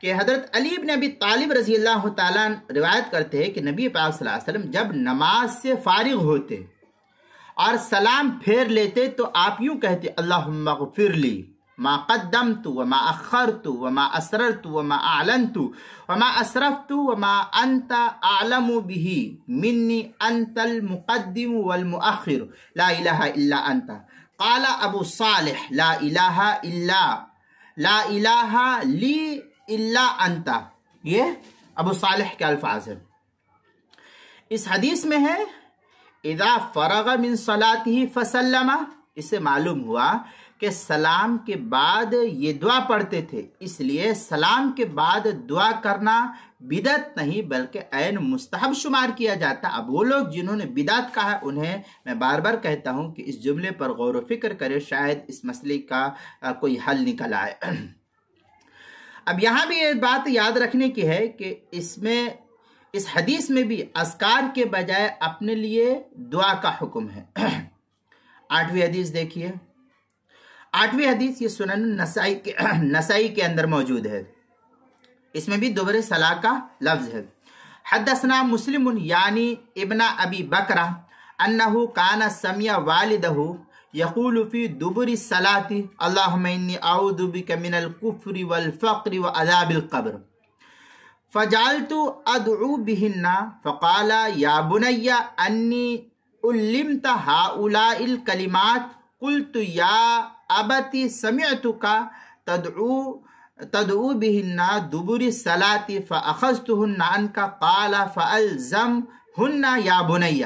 کہ حضرت علی بن ابی طالب رضی اللہ تعالیٰ روایت کرتے ہیں کہ نبی پاک صلی اللہ علیہ وسلم جب نماز سے فارغ ہوتے اور سلام پھیر لیتے تو آپ یوں کہتے اللہم اغفر لی ما قدمت وما اخرت وما اسررت وما اعلنت وما اسرفت وما انت اعلم به مني انت المقدم والمؤخر لا الہ الا انت۔ قال ابو صالح لا الہ لی الا انت۔ یہ ابو صالح کے الفاظ ہیں۔ اس حدیث میں ہے اذا فرغ من صلاته فسلم، اس سے معلوم ہوا کہ سلام کے بعد یہ دعا پڑھتے تھے، اس لیے سلام کے بعد دعا کرنا بدعت نہیں بلکہ عین مستحب شمار کیا جاتا۔ اب وہ لوگ جنہوں نے بدعت کہا ہے انہیں میں بار بار کہتا ہوں کہ اس جملے پر غور و فکر کرے، شاید اس مسئلے کا کوئی حل نکل آئے۔ اب یہاں بھی یہ بات یاد رکھنے کی ہے کہ اس حدیث میں بھی اذکار کے بجائے اپنے لیے دعا کا حکم ہے۔ 8ویں حدیث دیکھیے۔ 8ویں حدیث یہ سنن نسائی کے اندر موجود ہے، اس میں بھی دبر صلاح کا لفظ ہے۔ حدثنا مسلم یعنی ابن ابی بکرہ انہ کان سمع والدہ یقول فی دبر الصلاۃ اللہم انی اعوذ بک من الکفر والفقر وعذاب القبر فجعلت ادعو بہن فقال یا بنی انی علمت ہؤلاء الکلمات قلت یا ابت سمعتک تدعو بہن دبر الصلاۃ فاخذتہن عنک قال فالزمہن یا بنی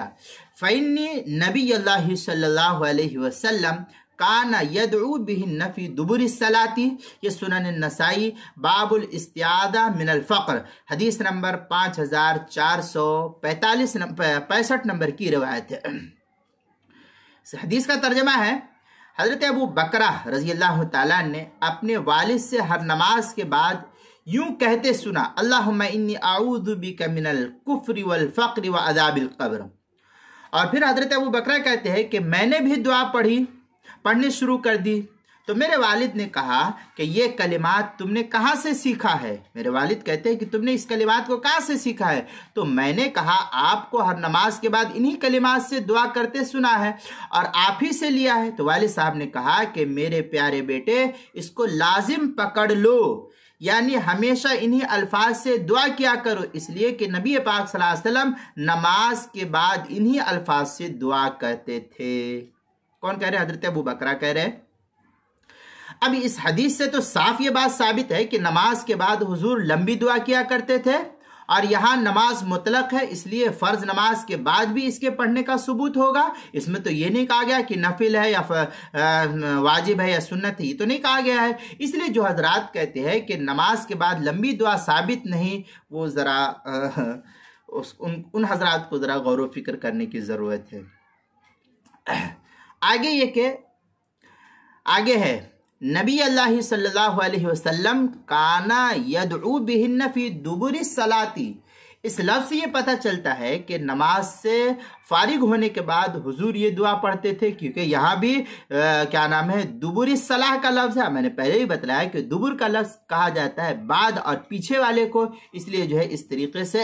فانی نبی اللہ صلی اللہ علیہ وسلم کان یدعو بہن فی دبر الصلاۃ۔ یہ سنن النسائی باب الاستعاذہ من الفقر، حدیث نمبر 5465 نمبر کی روایت ہے۔ اس حدیث کا ترجمہ ہے حضرت ابو بکرہ رضی اللہ تعالیٰ نے اپنے والد سے ہر نماز کے بعد یوں کہتے سنا اللہم انی اعوذ بک من الکفر والفقر وعذاب القبر۔ اور پھر حضرت ابو بکرہ کہتے ہیں کہ میں نے بھی دعا پڑھنی شروع کر دی تو میرے والد نے کہا کہ یہ کلمات تم نے کہاں سے سیکھا ہے؟ میرے والد کہتے ہیں کہ تم نے اس کلمات کو کہاں سے سیکھا ہے؟ تو میں نے کہا آپ کو ہر نماز کے بعد انہی کلمات سے دعا کرتے سنا ہے اور آپ ہی سے لیا ہے۔ تو والد صاحب نے کہا کہ میرے پیارے بیٹے اس کو لازم پکڑ لو، یعنی ہمیشہ انہی الفاظ سے دعا کیا کرو، اس لیے کہ نبی پاک صلی اللہ علیہ وسلم نماز کے بعد انہی الفاظ سے دعا کرتے تھے۔ کون کہہ رہے؟ حضرت ابو بکرہ کہہ رہے۔ اب اس حدیث سے تو صاف یہ بات ثابت ہے کہ نماز کے بعد حضور لمبی دعا کیا کرتے تھے، اور یہاں نماز مطلق ہے اس لیے فرض نماز کے بعد بھی اس کے پڑھنے کا ثبوت ہوگا۔ اس میں تو یہ نہیں کہا گیا کہ نفل ہے یا واجب ہے یا سنت ہے، یہ تو نہیں کہا گیا ہے۔ اس لیے جو حضرات کہتے ہیں کہ نماز کے بعد لمبی دعا ثابت نہیں، وہ ذرا ان حضرات کو ذرا غور و فکر کرنے کی ضرورت ہے۔ آگے یہ کہ آگے ہے نبی اللہ صلی اللہ علیہ وسلم کانا یدعو بہن فی دبر الصلاۃ۔ اس لفظ سے یہ پتہ چلتا ہے کہ نماز سے فارغ ہونے کے بعد حضور یہ دعا پڑھتے تھے، کیونکہ یہاں بھی کیا نام ہے دبر الصلاح کا لفظ ہے۔ میں نے پہلے ہی بتلایا کہ دبر کا لفظ کہا جاتا ہے بعد اور پیچھے والے کو، اس لیے جو ہے اس طریقے سے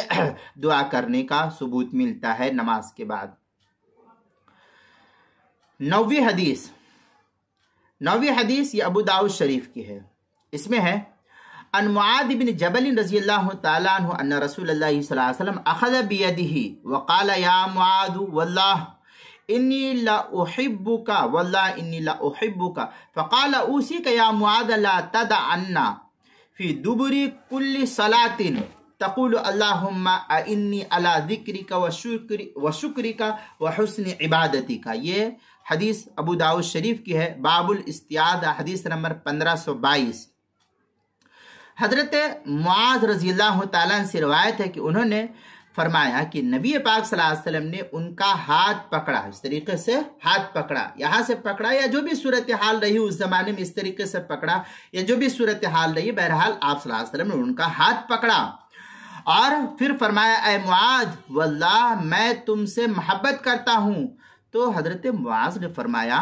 دعا کرنے کا ثبوت ملتا ہے نماز کے بعد۔ 9ویں حدیث یہ ابو داؤد شریف کی ہے، اس میں ہے ان معاذ بن جبل رضی اللہ تعالیٰ عنہ ان رسول اللہ صلی اللہ علیہ وسلم اخذ بیدہ وقال یا معاذ واللہ इन्नी ला उहिब्बुका वल्लाह इन्नी ला उहिब्बुका फ़क़ाल ऊसीका या मुआद ला तदअन्ना फ़ी दुबुरी कुल्ली सलातिन तक़ूलु अल्लाहुम्मा इन्नी अला ज़िक्रिका व शुक्रिका व हुस्नि इबादतिका। ये हदीस अबू दाऊद शरीफ की है, बाबुल इस्तियाद, हदीस नंबर 1522। हज़रत मुआज़ रज़ियल्लाहु ताला से रवायत है कि उन्होंने फरमाया कि नबी पाक सल्लल्लाहु अलैहि वसल्लम ने उनका हाथ पकड़ा, इस तरीके से हाथ पकड़ा, यहाँ से पकड़ा या जो भी सूरत हाल रही उस जमाने में इस तरीके से पकड़ा या जो भी सूरत हाल रही, बहरहाल आप सल्लल्लाहु अलैहि वसल्लम ने उनका हाथ पकड़ा और फिर फरमाया, ऐ मुआज़ वल्लाह मैं तुमसे मोहब्बत करता हूँ। तो हज़रत मुआज़ ने फरमाया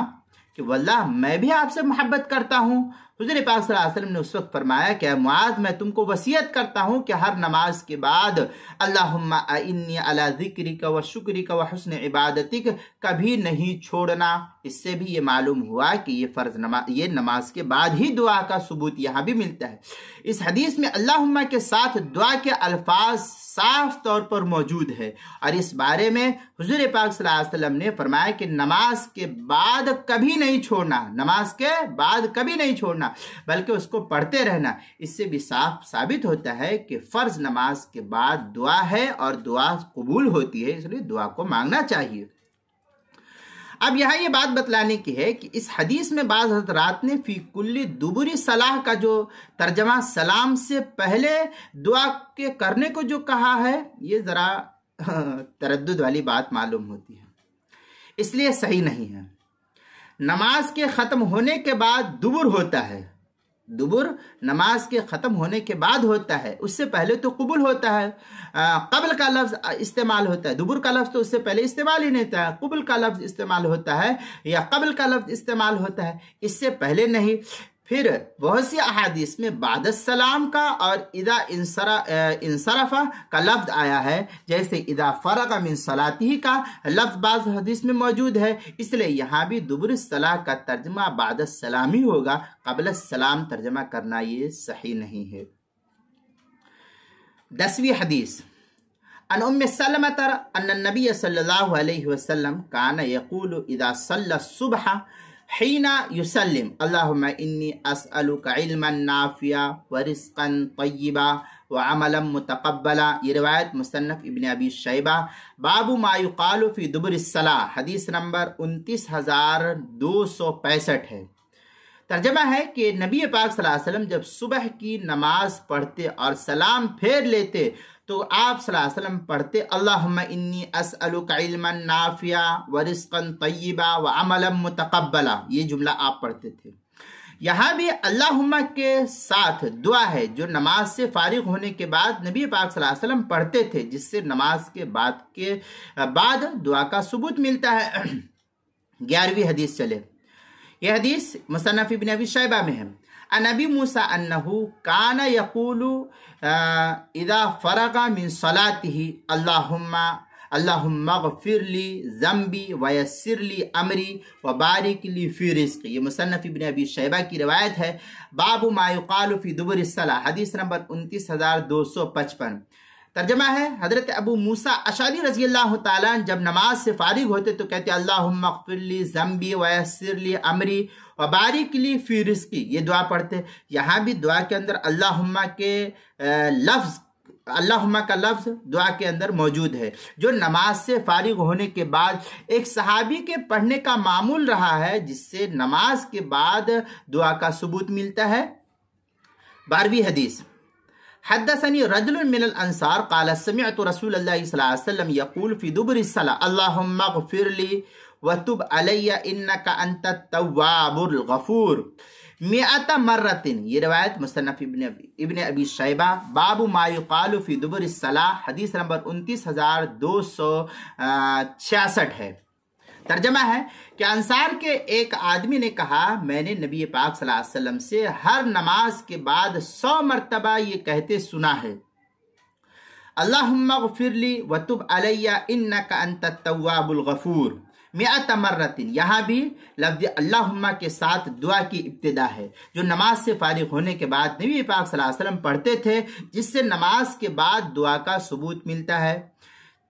कि वल्लाह मैं भी आपसे मोहब्बत करता हूँ। हुज़ूर पाक सल्लल्लाहु अलैहि वसल्लम ने उस वक्त फरमाया कि मुआज़ मैं तुमको वसीयत करता हूँ कि हर नमाज के बाद अल्लाहुम्मा इन्नी अला ज़िक्रिका व शुक्रिका व हुस्नि इबादतिक कभी नहीं छोड़ना। इससे भी ये मालूम हुआ कि ये फ़र्ज नमाज, ये नमाज के बाद ही दुआ का सबूत यहाँ भी मिलता है। इस हदीस में अल्लाहुम्मा के साथ दुआ के अल्फाज साफ तौर पर मौजूद है और इस बारे में हुज़ूर पाक सल्लल्लाहु अलैहि वसल्लम ने फरमाया कि नमाज के बाद कभी नहीं छोड़ना, नमाज के बाद कभी नहीं छोड़ना बल्कि उसको पढ़ते रहना। इससे भी साफ साबित होता है कि फ़र्ज नमाज के बाद दुआ है और दुआ कबूल होती है, इसलिए दुआ को मांगना चाहिए। अब यहाँ ये बात बतलाने की है कि इस हदीस में बाज़ हज़रात ने फी कुल्ली दुबुरी सलाह का जो तर्जमा सलाम से पहले दुआ के करने को जो कहा है, ये ज़रा तरद्दुद वाली बात मालूम होती है, इसलिए सही नहीं है। नमाज के ख़त्म होने के बाद दुबुर होता है, दुबुर नमाज के ख़त्म होने के बाद होता है, उससे पहले तो कबूल होता है। कब्ल का लफ्ज़ इस्तेमाल होता है, दुबुर का लफ्ज़ तो उससे पहले इस्तेमाल ही नहीं होता है। कबूल का लफ्ज़ इस्तेमाल होता है या कब्ल का लफ्ज़ इस्तेमाल होता है, इससे पहले नहीं। फिर बहुत सी अहादीस में बाद सलाम का और इदा इंसरफा का लफ्ज़ आया है, जैसे इदा फ़रग़ मिन सलातिही का लफ्ज़ बाज़ हदीस में मौजूद है, इसलिए यहाँ भी दुबुर सलाह का तर्जमा बाद सलाम ही होगा, क़ब्ल सलाम तर्जमा करना ये सही नहीं है। 10वीं हदीस अन उम्मे सलमत अन्न नबी सल्लल्लाहु अलैहि वसल्लम कान यक़ूलु इदा सल्ला सुबह हीना युसल्लिम अल्लाहुम्मा इन्नी अस्अलुका इल्मन नाफिया व रिज़्क़न तय्यिबा व अमलन मुतक़ब्बला। ये रिवायत मुसन्नफ़ इब्न अबी शैबा बाबू मा युक़ालु फ़ी दुबुरिस सलाह, हदीस नंबर 29265 है। तर्जमा है कि नबी पाक सल्लल्लाहु अलैहि वसल्लम जब सुबह की नमाज पढ़ते और सलाम फेर लेते तो आप सल्लल्लाहु अलैहि वसल्लम पढ़ते अल्लाहुम्मा इन्नी अस्अलुका इल्मन नाफिया व रिज़्क़न तय्यिबा व अमलन मुतक़ब्बला, ये जुमला आप पढ़ते थे। यहाँ भी अल्लाहुम्मा के साथ दुआ है जो नमाज से फारिग होने के बाद नबी पाक सल्लल्लाहु अलैहि वसल्लम पढ़ते थे, जिससे नमाज के बाद दुआ का सबूत मिलता है। 11वीं हदीस चले, यह हदीस मुसन्नफ़ इब्न अबी शैबा में है। अन अबी मूसा अन्नहु कान यक़ूलु इदा फ़रग़ मिन सलातिही अल्लाहुम्मा अग़फ़िरली ज़म्बी व यस्सिरली अमरी व बारिक ली फ़ी रिज़्क़ी। ये मुसन्नफ़ इब्न अबी शैबा की रिवायत है। बाबू मा युक़ालु फ़ी दुबुरिस सलाह, हदीस नंबर 29255। तर्जमा है, हज़रत अबू मूसा अशअरी रज़ियल्लाहु ताला जब नमाज से फारिग होते तो कहते अल्लाहुम्मा अग़फ़िरली ज़म्बी व यस्सिरली अमरी व बारिक ली फ़ी रिज़्क़ी, ये दुआ पढ़ते। यहाँ भी दुआ के अंदर अल्लाहुम्मा का लफ्ज़ दुआ के अंदर मौजूद है, जो नमाज से फारिग होने के बाद एक सहाबी के पढ़ने का मामूल रहा है, जिससे नमाज के बाद दुआ का सबूत मिलता है। 12वीं हदीस हद्दसनी रजुलुन मिनल अंसार क़ाल समिअतु रसूलल्लाहि सल्लल्लाहु अलैहि वसल्लम यक़ूल फ़ी दुबुरिस सलाह अल्लाहुम्मा अग़फ़िरली व तुब अलैया इन्नका अंतत तव्वाबुल गफ़ूर मिअता मर्रतिन। ये रिवायत मुसन्नफ़ इब्न अबी शैबा बाबू मा युक़ालु फ़ी दुबुरिस सलाह, हदीस नंबर 29266 है। तर्जमा है कि अंसार के एक आदमी ने कहा, मैंने नबी पाक सल्लल्लाहु अलैहि वसल्लम से हर नमाज के बाद 100 मरतबा ये कहते सुना है, अल्लाहुम्मा अग़फ़िरली व तुब अलैया इन्नका अंतत तव्वाबुल गफ़ूर मिअता मर्रतिन। यहाँ भी लफ्ज़ अल्लाहुम्मा के साथ दुआ की इब्तिदा है, जो नमाज से फारिग होने के बाद नबी पाक सल्लल्लाहु अलैहि वसल्लम पढ़ते थे, जिससे नमाज के बाद दुआ का सबूत मिलता है।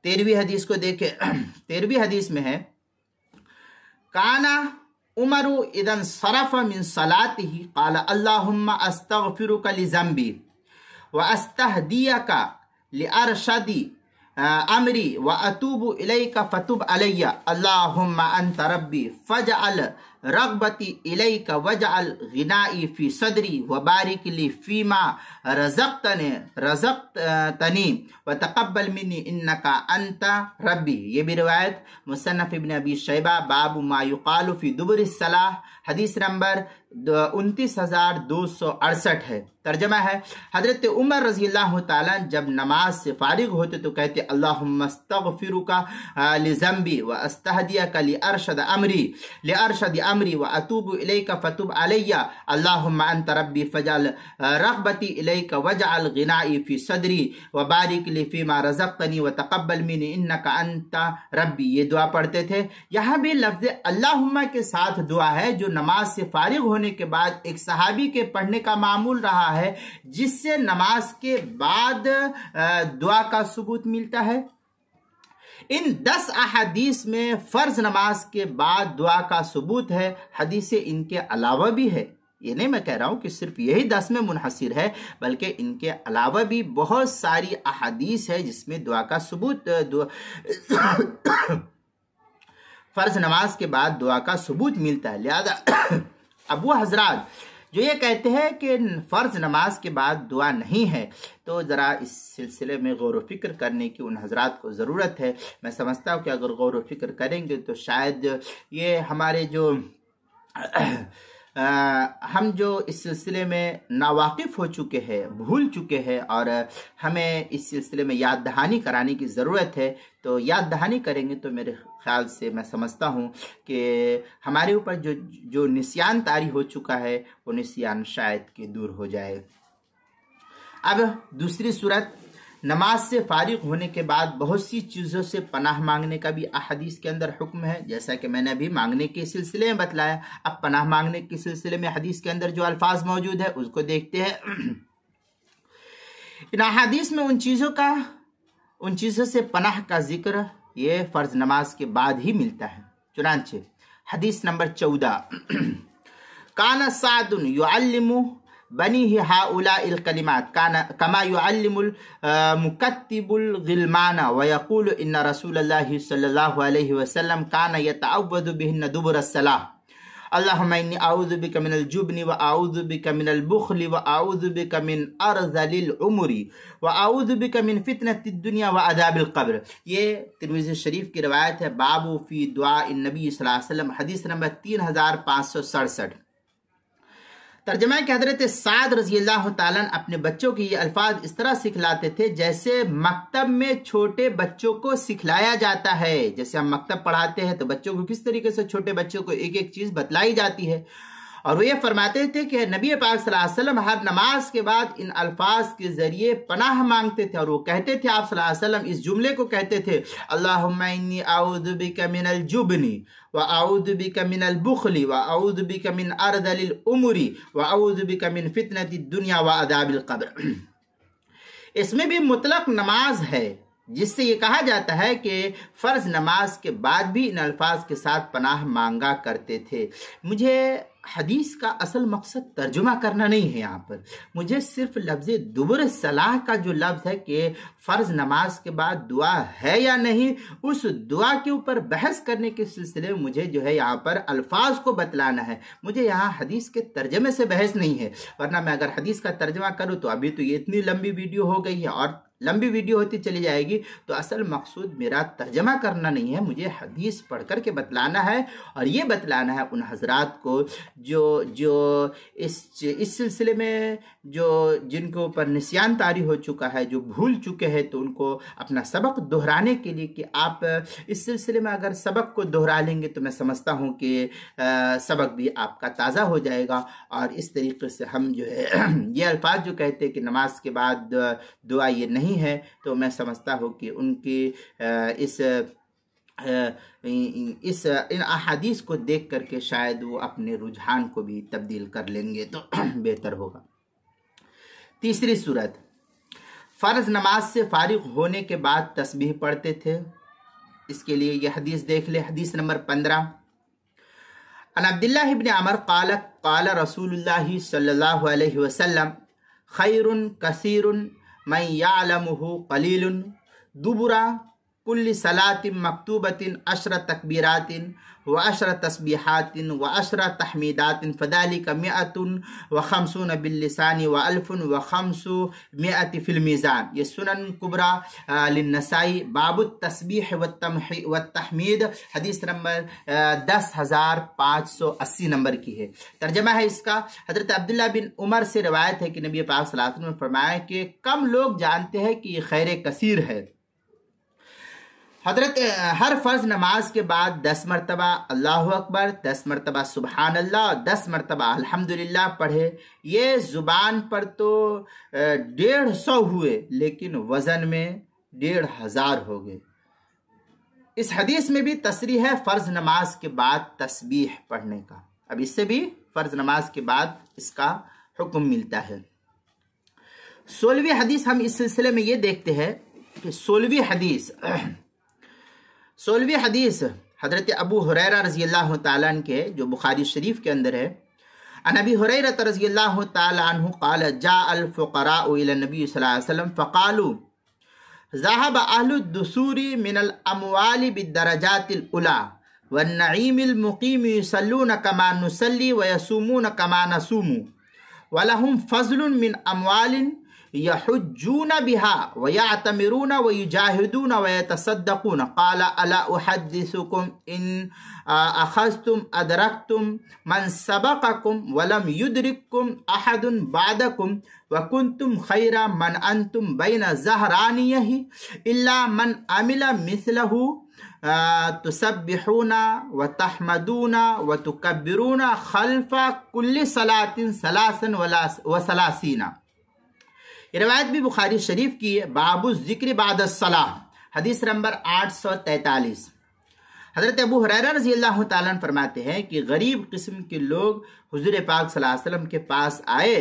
13वीं हदीस को देखें। 13वीं हदीस में है, काना उमरु इदन सरफ मिन सलातिही काला अल्लाहुम्मा अस्तगफिरुका लिज़म्बी व अस्तहदियका लिअरशदी अमरी व अतूबु इलैका फतुब अलैया अल्लाहुम्मा अंत रब्बी फजअल रग़बती इलैका वजअल गिनाई फी सदरी व बारिक ली फीमा रज़क़तनी व तक़ब्बल मिन्नी इन्नका अंत रब्बी। ये भी रिवायत मुसन्नफ़ इब्न अबी शैबा बाबु मा युक़ालु फी दुबुरिस सलाह हदीस नंबर 29,268 है। तर्जमा है, हजरत उमर रज़ी अल्लाह ताला जब नमाज से फारिग होते तो कहते अल्लाहुम्मा अस्तग़फिरुका लिज़म्बी व अस्तहदियका लिअरशद अमरी व अतूबु इलैका फतुब अलैया अल्लाहुम्मा अंत रब्बी फजअल रग़बती इलैका वजअल गिनाई फी सदरी व बारिक ली फीमा रज़क़तनी व तक़ब्बल मिन्नी इन्नका अंत रब्बी। ये दुआ पढ़ते थे। यहाँ भी लफ्ज़ अल्लाहुम्मा के साथ दुआ है जो नमाज से फारिग होने के बाद एक सहाबी के पढ़ने का मामूल रहा है, जिससे नमाज के बाद दुआ का सबूत मिलता है। इन 10 अहादीस में फर्ज नमाज के बाद दुआ का सबूत है। हदीसें इनके अलावा भी है। ये नहीं मैं कह रहा हूं कि सिर्फ यही 10 में मुनहसिर है, बल्कि इनके अलावा भी बहुत सारी अहादीस है जिसमें दुआ का सबूत फर्ज नमाज के बाद दुआ का सबूत मिलता है। लिहाजा अबू हजरात जो ये कहते हैं कि फ़र्ज़ नमाज के बाद दुआ नहीं है, तो ज़रा इस सिलसिले में गौर व फिक्र करने की उन हजरात को ज़रूरत है। मैं समझता हूँ कि अगर गौर व फिक्र करेंगे तो शायद ये हमारे जो हम जो इस सिलसिले में नावाकिफ़ हो चुके हैं, भूल चुके हैं, और हमें इस सिलसिले में याद दहानी कराने की ज़रूरत है। तो याद दहानी करेंगे तो मेरे ख्याल से मैं समझता हूँ कि हमारे ऊपर जो निस्यान तारी हो चुका है वो निस्यान शायद कि दूर हो जाए। अब दूसरी सूरत, नमाज से फारिग होने के बाद बहुत सी चीज़ों से पनाह मांगने का भी अहादीस के अंदर हुक्म है, जैसा कि मैंने अभी मांगने के सिलसिले में बतलाया। अब पनाह मांगने के सिलसिले में हदीस के अंदर जो अल्फाज मौजूद है उसको देखते हैं। इन अहादीस में उन चीज़ों से पनाह का जिक्र ये फ़र्ज नमाज के बाद ही मिलता है। चुनांचे हदीस नंबर 14, काना सादुन युअल्लिमु बनी ही हाउला इल कलिमात कमा युअल्लिमुल मुकत्तिबुल गिलमाना व यक़ूलु इन्ना रसूलल्लाहि सल्लल्लाहु अलैहि वसल्लम काना यतअव्वदु बिहिन्ना दुबुर अस्सलाह अल्लाहुम्मा इन्नी अऊज़ु बिका मिनल जुब्नि व अऊज़ु बिका मिनल बुख़्लि व अऊज़ु बिका मिन अर्ज़लिल उमरी व अऊज़ु बिका मिन फितनतिद दुनिया व अज़ाबिल क़ब्र। ये तिरमिज़ी शरीफ की रिवायत है। बाबू फ़ी दुआ इन नबी सल्लल्लाहु अलैहि वसल्लम, हदीस नंबर 3567। तर्जमा के हज़रत साद रज़ी अल्लाह ताला अपने बच्चों के ये अल्फाज इस तरह सिखलाते थे जैसे मकतब में छोटे बच्चों को सिखलाया जाता है। जैसे हम मकतब पढ़ाते हैं तो बच्चों को किस तरीके से छोटे बच्चों को एक एक चीज़ बतलाई जाती है। और वो ये फरमाते थे कि नबी पाक सल्लल्लाहु अलैहि वसल्लम हर नमाज के बाद इन अल्फाज के ज़रिए पनाह मांगते थे। और वो कहते थे, आप सल्लल्लाहु अलैहि वसल्लम इस जुमले को कहते थे, अल्लाहुम्मा इन्नी अऊज़ु बिका मिनल जुब्नी व अऊज़ु बिका मिनल बुख़्लि व अऊज़ु बिका मिन अर्ज़लिल उमरी व अऊज़ु बिका मिन फितनतिद दुनिया व अज़ाबिल क़ब्र। इसमें भी मुतलक नमाज है, जिससे ये कहा जाता है कि फ़र्ज नमाज के बाद भी इन अल्फाज के साथ पनाह मांगा करते थे। मुझे हदीस का असल मकसद तर्जुमा करना नहीं है। यहाँ पर मुझे सिर्फ लफ्ज़ दुबुर सलाह का जो लफ्ज़ है कि फ़र्ज नमाज के बाद दुआ है या नहीं, उस दुआ के ऊपर बहस करने के सिलसिले में मुझे जो है यहाँ पर अल्फाज को बतलाना है। मुझे यहाँ हदीस के तर्जमे से बहस नहीं है, वरना मैं अगर हदीस का तर्जमा करूँ तो अभी तो ये इतनी लंबी वीडियो हो गई है और लंबी वीडियो होती चली जाएगी। तो असल मकसूद मेरा तर्जमा करना नहीं है, मुझे हदीस पढ़ कर के बतलाना है। और ये बतलाना है उन हजरात को जो इस सिलसिले में जिनके ऊपर निस्यान तारी हो चुका है, जो भूल चुके हैं, तो उनको अपना सबक दोहराने के लिए कि आप इस सिलसिले में अगर सबक को दोहरा लेंगे तो मैं समझता हूँ कि सबक भी आपका ताज़ा हो जाएगा। और इस तरीके से हम जो है ये अल्फाज जो कहते हैं कि नमाज के बाद दुआ ये नहीं है, तो मैं समझता हूँ कि उनकी इन अहादीस को देख करके शायद वो अपने रुझान को भी तब्दील कर लेंगे तो बेहतर होगा। तीसरी सूरत, फ़र्ज नमाज से फारिग होने के बाद तस्बीह पढ़ते थे। इसके लिए ये हदीस देख ले, हदीस नंबर 15, अन अब्दुल्लाह इब्न अमर क़ाल क़ाल रसूलुल्लाह सल्लल्लाहु अलैहि वसल्लम खैरुन कसीरुन मन यअलमुहु क़लीलुन दुबुरा कुल्ली सलातिन मक्तूबतिन अशर तकबीरातिन व अशर तस्बीहातिन व अशर तहमीदातिन फदालिका मिअतुन व खमसून बिल्लिसानी व अल्फुन व खमसु मिअति फिल मीज़ान। ये सुनन कुबरा लिन्नसाई बाबु तस्बीह व तहमीद हदीस नंबर 10,580 नंबर की है। तर्जमा है इसका, हजरत अब्दुल्ला बिन उमर से रवायत है कि नबी पाक सल्लल्लाहु अलैहि वसल्लम ने फरमाया कि कम लोग जानते हैं कि ये खैर कसीर है। हजरत हर फर्ज नमाज के बाद 10 मरतबा अल्लाह अकबर, 10 मरतबा सुबहान अल्लाह और 10 मरतबा अल्हम्दुलिल्लाह पढ़े। ये जुबान पर तो 150 हुए, लेकिन वजन में 1,500 हो गए। इस हदीस में भी तसरीह है फर्ज नमाज के बाद तस्बीह पढ़ने का। अब इससे भी फर्ज नमाज के बाद इसका हुक्म मिलता है। 16वीं हदीस हम इस सिलसिले में ये देखते हैं कि 16वीं हदीस हजरत अबू हुरैरा रज़ी अल्लाह तआला अन्हु के, जो बुखारी शरीफ के अंदर है। अन अबी हुरैरा रज़ी अल्लाह तआला अन्हु क़ाल जाअल फ़ुक़राउ इला नबी सल्लल्लाहु अलैहि वसल्लम फ़क़ालू ज़हब अहलुद दुसूरी मिनल अमवालि बिद्दरजातिल उला वन नईमिल मुक़ीम युसल्लून कमा नुसल्ली व यसूमून कमा नसूमु व लहुम फ़ज़लुन मिन अमवालिन यहुज्जून बिहा व यअतमिरून व युजाहिदून व यतसद्दक़ून क़ाल अला उहद्दिसुकुम इन अख़ज़्तुम अदरक्तुम मन सबक़कुम व लम युदरिककुम अहदुन बअदकुम व कुंतुम खैरा मन अंतुम बैन ज़हरानियहि इल्ला मन अमिला मिस्लहु तुसब्बिहूना व तहमदूना व तुकब्बिरूना खल्फ़ कुल्ली सलातिन सलासन व सलासीना। ये रवायत भी बुखारी शरीफ की है। बाबु ज़िक्र बाद सलाह हदीस नंबर 843। हज़रत अबू हुरैरा रज़ी अल्लाह तआला अन्हु फरमाते हैं कि गरीब किस्म के लोग हुज़ूर पाक सल्लल्लाहु अलैहि वसल्लम के पास आए।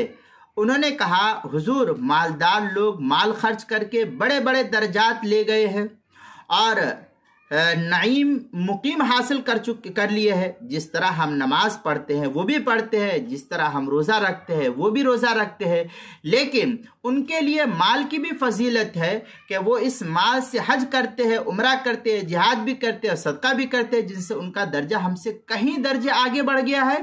उन्होंने कहा, हुज़ूर, मालदार लोग माल खर्च करके बड़े बड़े दर्जात ले गए हैं और नईम मुकीम हासिल कर लिए हैं। जिस तरह हम नमाज पढ़ते हैं वो भी पढ़ते हैं, जिस तरह हम रोज़ा रखते हैं वो भी रोज़ा रखते हैं, लेकिन उनके लिए माल की भी फजीलत है कि वो इस माल से हज करते हैं, उम्रा करते हैं, जिहाद भी करते हैं, सदका भी करते हैं, जिनसे उनका दर्जा हमसे कहीं दर्जे आगे बढ़ गया है।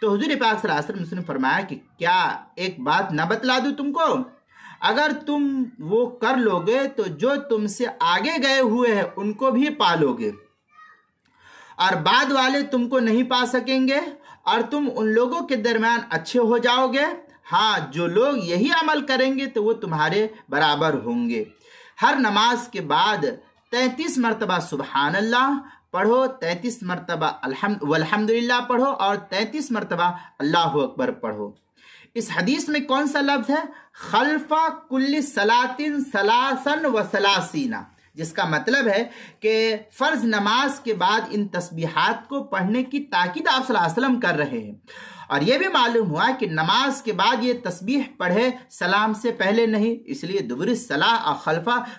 तो हुज़ूर पाक सल्लल्लाहु अलैहि वसल्लम ने फरमाया कि क्या एक बात न बतला दूं तुमको, अगर तुम वो कर लोगे तो जो तुमसे आगे गए हुए हैं उनको भी पालोगे और बाद वाले तुमको नहीं पा सकेंगे और तुम उन लोगों के दरमियान अच्छे हो जाओगे। हाँ, जो लोग यही अमल करेंगे तो वो तुम्हारे बराबर होंगे। हर नमाज के बाद 33 मरतबा सुबहान अल्लाह पढ़ो, 33 मरतबा अल्हम्दुलिल्लाह पढ़ो और 33 मरतबा अल्लाहु अकबर पढ़ो। इस हदीस में कौन सा लफ्ज है? खल्फा कुल्ली सलातिन सलासन व सलासीना, जिसका मतलब है कि फर्ज नमाज के बाद इन तस्बीहात को पढ़ने की ताकीद आप सल्लल्लाहु अलैहि वसल्लम कर रहे हैं। और यह भी मालूम हुआ कि नमाज के बाद ये तस्बीह पढ़े सलाम से पहले नहीं, इसलिए दुबुरी सलाह और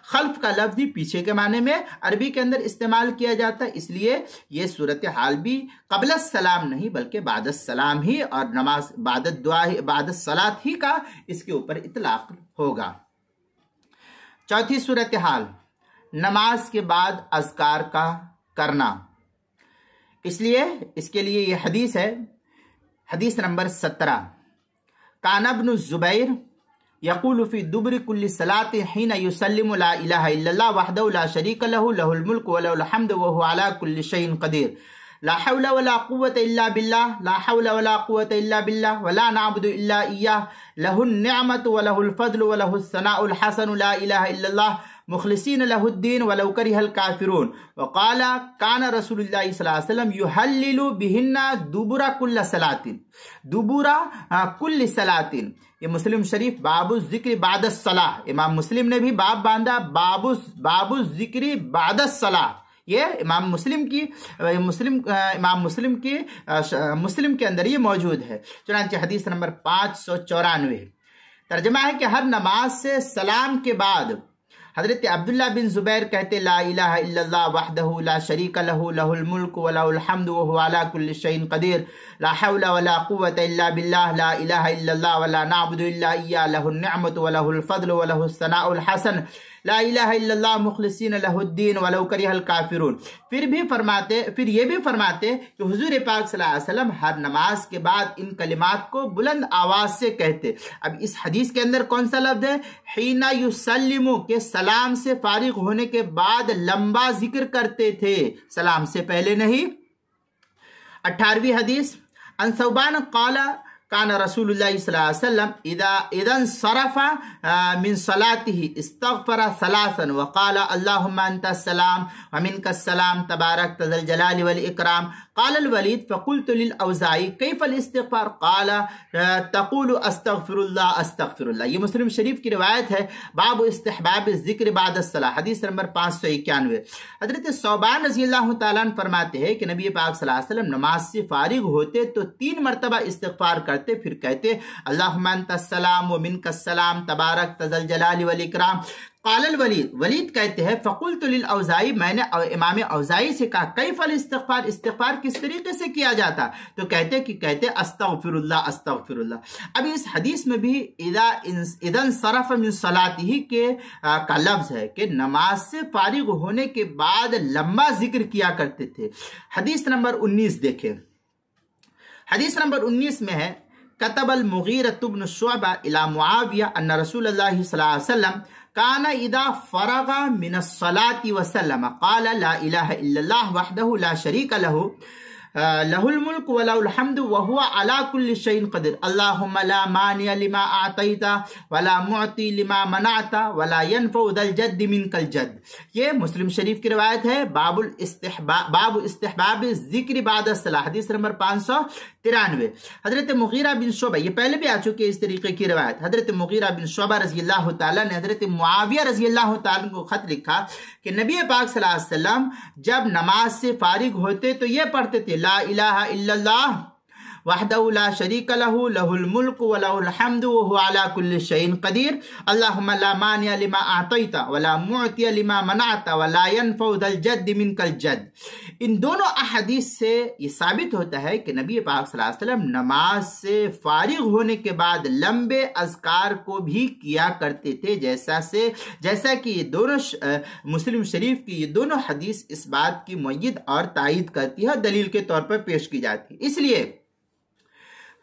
खल्फ का लफ्ज भी पीछे के माने में अरबी के अंदर इस्तेमाल किया जाता है। इसलिए ये सूरत हाल भी क़ब्ल सलाम नहीं बल्कि बाद सलाम ही और नमाज बाद दुआ बाद सलात ही का इसके ऊपर इतलाक होगा। चौथी सूरत हाल, नमाज के बाद अज़कार का करना। इसलिए इसके लिए ये हदीस है, हदीस नंबर 17। कान इब्न ज़ुबैर यक़ूलु फ़ी दुबुरि कुल्ली सलाति हिना युसल्लिमु ला इलाहा इल्लल्लाह वहदहु ला शरीका लहु लहुल मुल्कु व लहुल हम्दु व हुवा अला कुल्ली शैइन क़दीर ला हौला वला कुव्वता इल्ला बिल्लाह ला हौला वला कुव्वता इल्ला बिल्लाह वला नअबुदु इल्ला इय्याह लहुन निअमतु व लहुल फ़ज़्लु व लहुस सनाउल हसनु ला इलाहा इल्लल्लाह मुखलिसीन लहुद्दीन वलौ करिहल काफिरून वक़ाल कान रसूलुल्लाह सल्लल्लाहु अलैहि वसल्लम युहल्लिलु बिहिन्ना दुबुरा कुल्ली सलातिन। ये मुस्लिम शरीफ बाबु ज़िक्र बाद सलाह, इमाम मुस्लिम ने भी बाब बांधा बाबु ज़िक्र बाद सलाह। ये इमाम मुस्लिम के अंदर ये मौजूद है। चुनांचे हदीस नंबर 594। तर्जमा है कि हर नमाज से सलाम के बाद حضرت عبداللہ بن زبیر کہتے لا الہ الا اللہ وحدہ لا شریک لہ لہ الملک و لہ الحمد وہو علی کل شیء قدیر لا حول ولا قوة الا باللہ لا الہ الا اللہ ولا نعبد الا ایاہ لہ النعمت و لہ الفضل و لہ الثناء الحسن لا الہ الا اللہ مخلصین لہ الدین ولو کرہ الکافرون۔ پھر یہ بھی فرماتے کہ حضور پاک صلی اللہ علیہ وسلم ہر نماز کے بعد ان کلمات کو بلند آواز سے کہتے۔ اب اس حدیث کے اندر کون سا لفظ ہے؟ حین یسلم، کہ سلام سے فارغ ہونے کے بعد لمبا ذکر کرتے تھے، سلام سے پہلے نہیں۔ 18ویں حدیث ان ثوبان قال کان رسول اللہ صلی اللہ علیہ وسلم اذا انصرف من صلاته استغفر ثلاثا وقال اللهم انت السلام ومنك السلام تبارك ذا الجلال والاکرام۔ قال الولید فقلت للاوزاعی کیف الاستغفار قال تقول استغفر اللہ استغفر اللہ۔ یہ مسلم شریف کی روایت ہے، باب استحباب الذکر بعد الصلاۃ، حدیث نمبر 591۔ حضرت ثوبان رضی اللہ تعالیٰ عنہ فرماتے ہیں کہ نبی پاک صلی اللہ علیہ وسلم نماز سے فارغ ہوتے تو 3 مرتبہ استغفار کرتے، پھر کہتے اللہم انت السلام ومنک السلام تبارک ذا الجلال والاکرام۔ قال الولید، ولید کہتے ہیں فقلت للاوزاعی، میں نے امام اوزاعی سے کہا کیف الاستغفار، استغفار کس طریقے سے کیا جاتا؟ تو کہتے استغفر اللہ استغفر اللہ۔ اب اس حدیث میں بھی اذا انصرف من صلاته کے کا لفظ ہے کہ نماز سے فارغ ہونے کے بعد لمبا ذکر کیا کرتے تھے۔ حدیث نمبر 19 دیکھیں، حدیث نمبر 19 میں ہے کتب المغیرۃ بن شعبہ الی معاویہ ان رسول اللہ صلی اللہ علیہ وسلم کان اذا فرغ من الصلاة وسلم قال لا الہ الا اللہ وحدہ لا شریک لہ لہ الملک ولہ الحمد وہو علی کل شیء قدیر اللہم لا مانع لما اعطیت ولا معطی لما منعت ولا ينفع ذا الجد منک الجد۔ یہ مسلم شریف کی روایت ہے، باب استحباب ذکر بعد الصلاۃ، حدیث نمبر 593۔ حضرت مغیرہ بن شعبہ، یہ پہلے بھی آ چکی ہے اس طریقے کی روایت، حضرت مغیرہ بن شعبہ رضی اللہ تعالیٰ نے حضرت معاویہ رضی اللہ تعالیٰ کو خط لکھا کہ نبی پاک صلی اللہ علیہ وسلم جب نماز سے فارغ ہوتے تو یہ پڑھتے تھے لا الہ الا اللہ وحدہ لا شریک لہ لہ الملک ولہ الحمد وہو علی کل شیء قدیر اللہم لا مانع لما اعطیت ولا معطی لما منعت ولا ينفع ذا الجد منک الجد۔ ان دونوں احادیث سے یہ ثابت ہوتا ہے کہ نبی پاک صلی اللہ علیہ وسلم نماز سے فارغ ہونے کے بعد لمبے اذکار کو بھی کیا کرتے تھے، جیسا کہ یہ دونوں مسلم شریف کی یہ دونوں حدیث اس بات کی مؤید اور تائید کرتی ہے، دلیل کے طور پر پیش کی جاتی ہے۔ اس لیے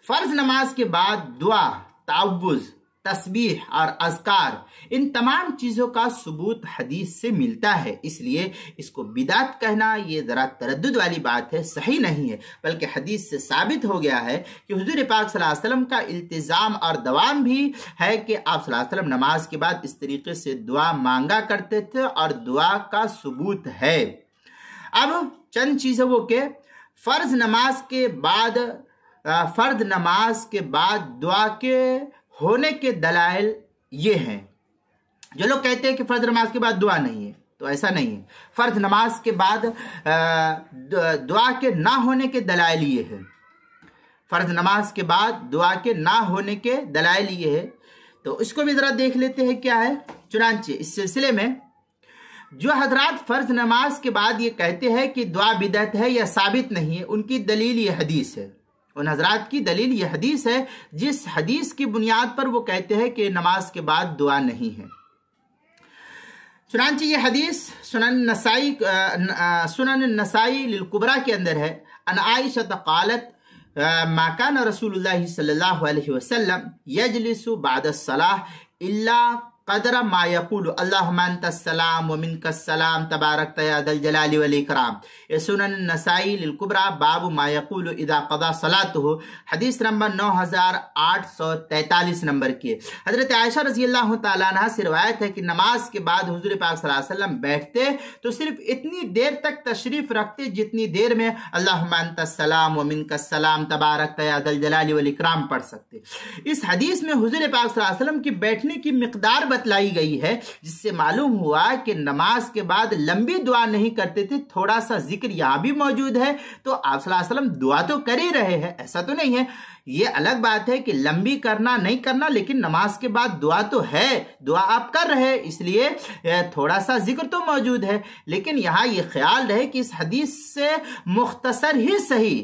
فرض نماز کے بعد دعا، تعوذ، تسبیح اور اذکار، ان تمام چیزوں کا ثبوت حدیث سے ملتا ہے، اس لیے اس کو بدعت کہنا یہ ذرا تردد والی بات ہے، صحیح نہیں ہے، بلکہ حدیث سے ثابت ہو گیا ہے کہ حضور پاک صلی اللہ علیہ وسلم کا التزام اور دوام بھی ہے کہ آپ صلی اللہ علیہ وسلم نماز کے بعد اس طریقے سے دعا مانگا کرتے تھے اور دعا کا ثبوت ہے۔ اب چند چیزیں وہ کہ فرض نماز کے بعد دعا کے ہونے کے دلائل یہ ہیں۔ جو لوگ کہتے ہیں کہ فرض نماز کے بعد دعا نہیں ہے، تو ایسا نہیں ہے۔ فرض نماز کے بعد دعا کے نہ ہونے کے دلائل یہ ہے، فرض نماز کے بعد دعا کے نہ ہونے کے دلائل یہ ہے، تو اس کو بھی ذرا دیکھ لیتے ہیں کیا ہے۔ چنانچہ اس سلسلے میں جو حضرات فرض نماز کے بعد یہ کہتے ہیں کہ دعا بدعت ہے یا ثابت نہیں ہے، ان کی دلیل یہ حدیث ہے، ان حضرات کی دلیل یہ حدیث ہے جس حدیث کی بنیاد پر وہ کہتے ہیں کہ نماز کے بعد دعا نہیں ہے۔ چنانچہ یہ حدیث سنن النسائی للکبریٰ کے اندر ہے۔ ان عائشہ قالت ما کان رسول اللہ صلی اللہ علیہ وسلم یجلس بعد الصلاة الا قدر ما یقول اللہم انت السلام ومنک السلام تبارک یا ذا الجلال والاکرام۔ یہ سنن النسائی للکبریٰ باب ما یقول اذا قضا صلاته، حدیث نمبر 9843 نمبر کی۔ حضرت عائشہ رضی اللہ تعالیٰ عنہ سے روایت ہے کہ نماز کے بعد حضور پاک صلی اللہ علیہ وسلم بیٹھتے تو صرف اتنی دیر تک تشریف رکھتے جتنی دیر میں اللہم انت السلام ومنک السلام تبارک یا ذا الجلال والاکرام پڑھ سکتے۔ اس حدیث میں حضور پاک صلی اللہ علیہ وسلم کی بیٹھنے کی مقدار बतलाई गई है, जिससे मालूम हुआ कि नमाज के बाद लंबी दुआ नहीं करते थे। थोड़ा सा जिक्र यहाँ भी मौजूद है, तो आप सल्लल्लाहु अलैहि वसल्लम दुआ तो कर ही रहे हैं, ऐसा तो नहीं है। ये अलग बात है कि लंबी करना नहीं करना, लेकिन नमाज के बाद दुआ तो है, दुआ आप कर रहे हैं, इसलिए थोड़ा सा जिक्र तो मौजूद है। लेकिन यहाँ ये ख्याल रहे कि इस हदीस से मुख्तसर ही सही,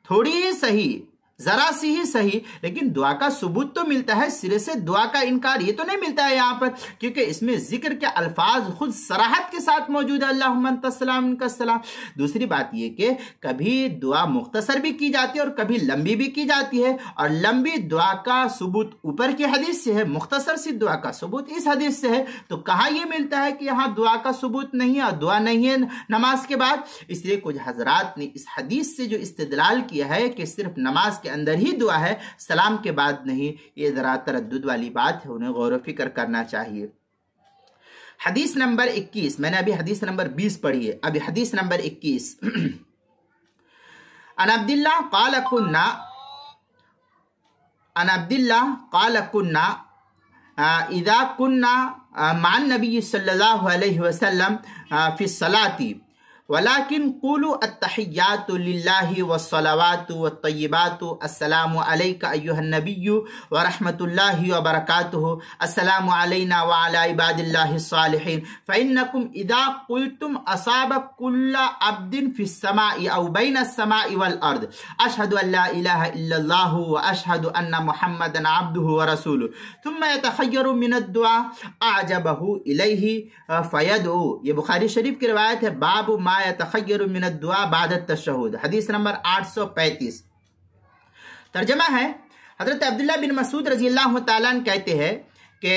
थोड़ी ही सही, जरा सी ही सही, लेकिन दुआ का सबूत तो मिलता है। सिरे से दुआ का इनकार ये तो नहीं मिलता है यहाँ पर, क्योंकि इसमें जिक्र के अल्फाज खुद सराहत के साथ मौजूद है, अल्लाहुम्मा अंता सलाम मिनका सलाम। दूसरी बात ये कि कभी दुआ मुख्तसर भी की जाती है और कभी लंबी भी की जाती है, और लंबी दुआ का सबूत ऊपर की हदीस से है, मुख्तसर सी दुआ का सबूत इस हदीस से है। तो कहाँ ये मिलता है कि यहाँ दुआ का सबूत नहीं है और दुआ नहीं है नमाज के बाद? इसलिए कुछ हजरात ने इस हदीस से जो इस्तिदलाल किया है कि सिर्फ नमाज के अंदर ही दुआ है, सलाम के बाद नहीं, ये जरा तरद्दुद वाली बात है, उन्हें गौर फिक्र करना चाहिए। हदीस नंबर 21, मैंने अभी हदीस नंबर 20 पढ़ी है, अभी हदीस नंबर 21। अन अब्दुल्लाह क़ाल कुन्ना इज़ा कुन्ना मअन नबी सल्लल्लाहु अलैहि वसल्लम फी सलाती वलाकिन क़ूलू अत्तहिय्यातु लिल्लाहि वस्सलावातु वत्तय्यिबातु अस्सलामु अलैका अय्युहन नबिय्यु व रहमतुल्लाहि व बरकातुहु अस्सलामु अलैना व अला इबादिल्लाहिस सालिहीन फ़इन्नकुम इज़ा क़ुल्तुम असाब कुल्ला अब्दिन फ़िस समाइ औ बैनस समाइ वल अर्द अशहदु अल्ला इलाहा इल्लल्लाहु व अशहदु अन्ना मुहम्मदन अब्दुहु व रसूलुहु थुम्मा यतखय्यरु मिनद दुआ अअजबहु इलैहि फ़यदउ। ये बुखारी शरीफ की रिवायत है, बाबु मा यतखय्यरु मिनद दुआ बाद तशहुद, हदीस नंबर 835। तर्जमा है, हजरत अब्दुल्लाह बिन मसूद रजी अल्लाह तआला अन्हु कहते हैं कि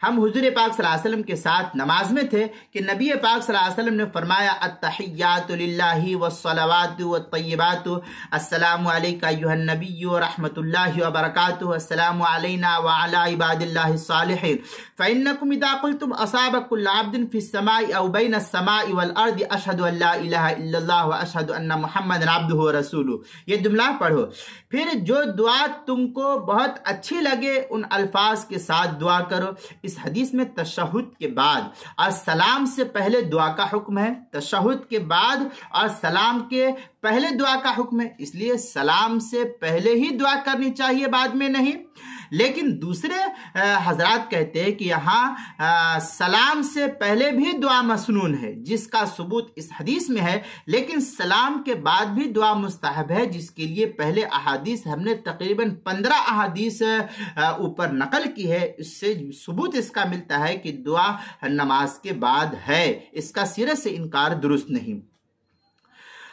हम हुजूर पाक सल्लल्लाहु अलैहि वसल्लम के साथ नमाज में थे कि नबी पाक सल्लल्लाहु अलैहि वसल्लम ने फरमाया अत्तहिय्यातु लिल्लाहि वस्सलावातु वत्तय्यिबातु अस्सलामु अलैका अय्युहन नबिय्यु व रहमतुल्लाहि व बरकातुहु अस्सलामु अलैना व अला इबादिल्लाहिस सालिहीन फ़इन्नकुम इज़ा क़ुल्तुम असाब कुल्ला अब्दिन फ़िस समाइ औ बैनस समाइ वल अर्द अशहदु अल्ला इलाहा इल्लल्लाह व अशहदु अन्ना मुहम्मदन अब्दुहु व रसूलुहु। ये जुमला पढ़ो, फिर जो दुआ तुमको बहुत अच्छी लगे उन अल्फाज के साथ दुआ करो। इस हदीस में तशहुद के बाद और सलाम से पहले दुआ का हुक्म है, तशहुद के बाद और सलाम के पहले दुआ का हुक्म है, इसलिए सलाम से पहले ही दुआ करनी चाहिए, बाद में नहीं। लेकिन दूसरे हजरात कहते हैं कि यहाँ सलाम से पहले भी दुआ मसनून है, जिसका सबूत इस हदीस में है, लेकिन सलाम के बाद भी दुआ मुस्तहब है, जिसके लिए पहले अहादीस हमने तकरीबन 15 अहादीस ऊपर नकल की है। इससे सबूत इसका मिलता है कि दुआ नमाज के बाद है, इसका सिरे से इनकार दुरुस्त नहीं।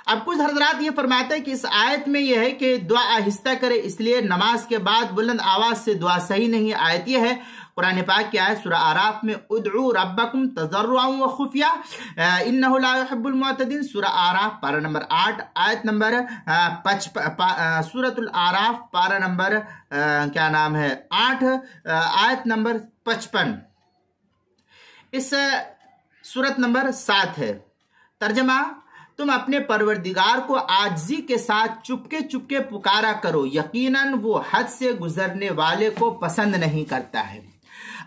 अब कुछ हजरात ये फरमाते हैं कि इस आयत में यह है कि दुआ आहिस्ता करे, इसलिए नमाज के बाद बुलंद आवाज से दुआ सही नहीं। आयत ये है कुरान पाक की आयत सूरह आराफ में, उदउ रब्बकुम तज़र्रुअन व खुफिया इन्नहु ला युहिब्बुल मुअतदिन, सूरह आराफ पारा नंबर 8 आयत नंबर 55, सूरतुल आराफ पारा नंबर 8 आयत नंबर 55, इस सूरत नंबर 7 है। तर्जमा, तुम अपने परवरदिगार को आजिज़ी के साथ चुपके चुपके पुकारा करो, यकीनन वो हद से गुजरने वाले को पसंद नहीं करता है।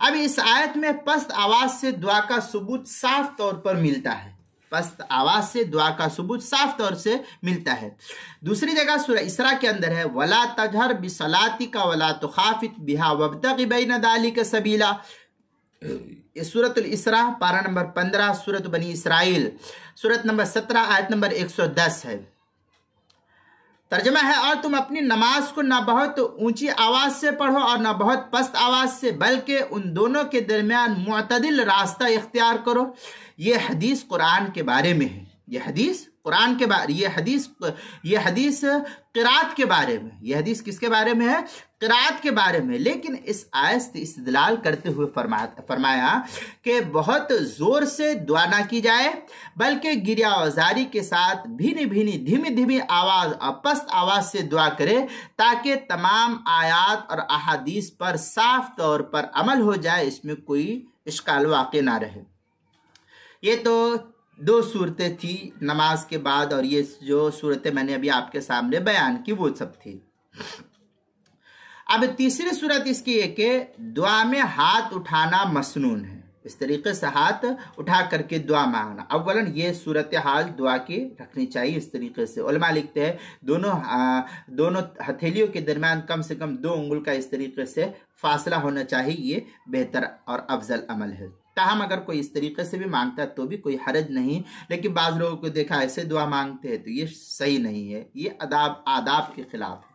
अब इस आयत में पस्त आवाज से दुआ का सबूत साफ तौर पर मिलता है, पस्त आवाज से दुआ का सबूत साफ तौर से मिलता है। दूसरी जगह सूरह इसरा के अंदर है, वला तजहर बिसलातिका वला तुखाफित बिहा वब्तगि बैन दालिका सबीला, सूरतुल इसरा पारा नंबर 15, सूरत बनी इसराइल सूरत नंबर 17 आयत नंबर 110 है। तर्जमा है, और तुम अपनी नमाज को न बहुत ऊंची आवाज से पढ़ो और न बहुत पस्त आवाज से, बल्कि उन दोनों के दरमियान मुअतदिल रास्ता इख्तियार करो। ये हदीस कुरान के बारे में है, ये हदीस कुरान के बारे, ये हदीस क़िरात के बारे में, ये हदीस किसके बारे में है? क़िरात के बारे में। लेकिन इस आयत से इस्तिदलाल करते हुए फरमाया कि बहुत जोर से दुआ ना की जाए, बल्कि गिरिया वजारी के साथ भीनी भीनी धीमी धीमी आवाज और पस्त आवाज से दुआ करे, ताकि तमाम आयात और अहादीस पर साफ तौर पर अमल हो जाए, इसमें कोई इश्काल वाक़ ना रहे। ये तो 2 सूरतें थी नमाज के बाद, और ये जो सूरतें मैंने अभी आपके सामने बयान की वो सब थी। اب تیسری صورت اس کی ہے کہ دعا میں ہاتھ اٹھانا مسنون ہے، اس طریقے سے ہاتھ اٹھا کر کے دعا مانگنا۔ اولاً یہ صورتحال دعا کی رکھنی چاہیے اس طریقے سے۔ علماء لکھتے ہیں دونوں ہتھیلیوں کے درمیان کم سے کم 2 انگل کا اس طریقے سے فاصلہ ہونا چاہیے، یہ بہتر اور افضل عمل ہے۔ تاہم اگر کوئی اس طریقے سے بھی مانگتا ہے تو بھی کوئی حرج نہیں، لیکن بعض لوگوں کو دیکھا ایسے دعا مانگتے ہیں تو یہ صحیح نہیں ہے، یہ آداب کے خلاف ہے۔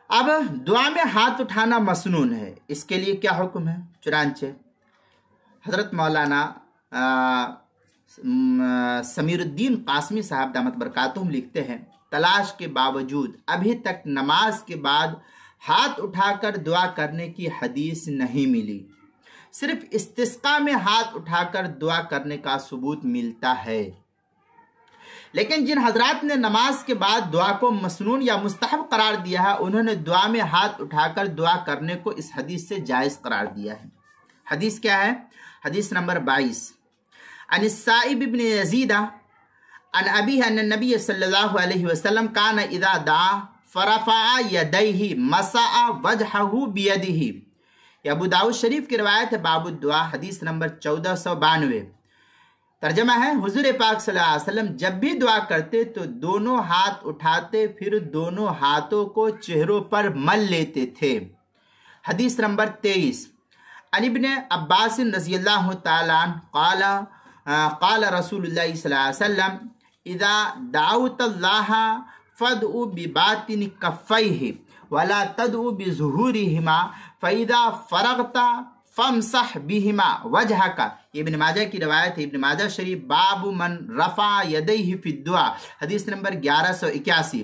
اب دعا میں ہاتھ اٹھانا مسنون ہے، اس کے لیے کیا حکم ہے؟ چنانچہ حضرت مولانا سمیر الدین قاسمی صاحب دامت برکاتہم لکھتے ہیں، تلاش کے باوجود ابھی تک نماز کے بعد ہاتھ اٹھا کر دعا کرنے کی حدیث نہیں ملی، صرف استسقاء میں ہاتھ اٹھا کر دعا کرنے کا ثبوت ملتا ہے۔ لیکن جن حضرات نے نماز کے بعد دعا کو مسنون یا مستحب قرار دیا ہے، انہوں نے دعا میں ہاتھ اٹھا کر دعا کرنے کو اس حدیث سے جائز قرار دیا ہے۔ حدیث کیا ہے؟ حدیث نمبر 22، عن السائب ابن یزید عن ابیہ ان النبی صلی اللہ علیہ وسلم کان اذا دعا فرفع یدیہ مسح وجہہ بیدہ۔ یہ ابو داؤد شریف کی روایت ہے، باب الدعا، حدیث نمبر 1492۔ ترجمہ ہے، حضور پاک صلی اللہ علیہ وسلم جب بھی دعا کرتے تو دونوں ہاتھ اٹھاتے، پھر دونوں ہاتھوں کو چہروں پر مل لیتے تھے۔ حدیث نمبر 23، عن ابن عباس رضی اللہ تعالیٰ عنہ قال رسول اللہ صلی اللہ علیہ وسلم اذا دعوت اللہ فادعوا بباطن کفیہ ولا تدعوا بظہورہما فاذا فرغت فامسح بہما وجہک۔ یہ ابن ماجہ کی روایت ہے، ابن ماجہ شریف، باب من رفع یدیہ فی الدعا، حدیث نمبر 1181۔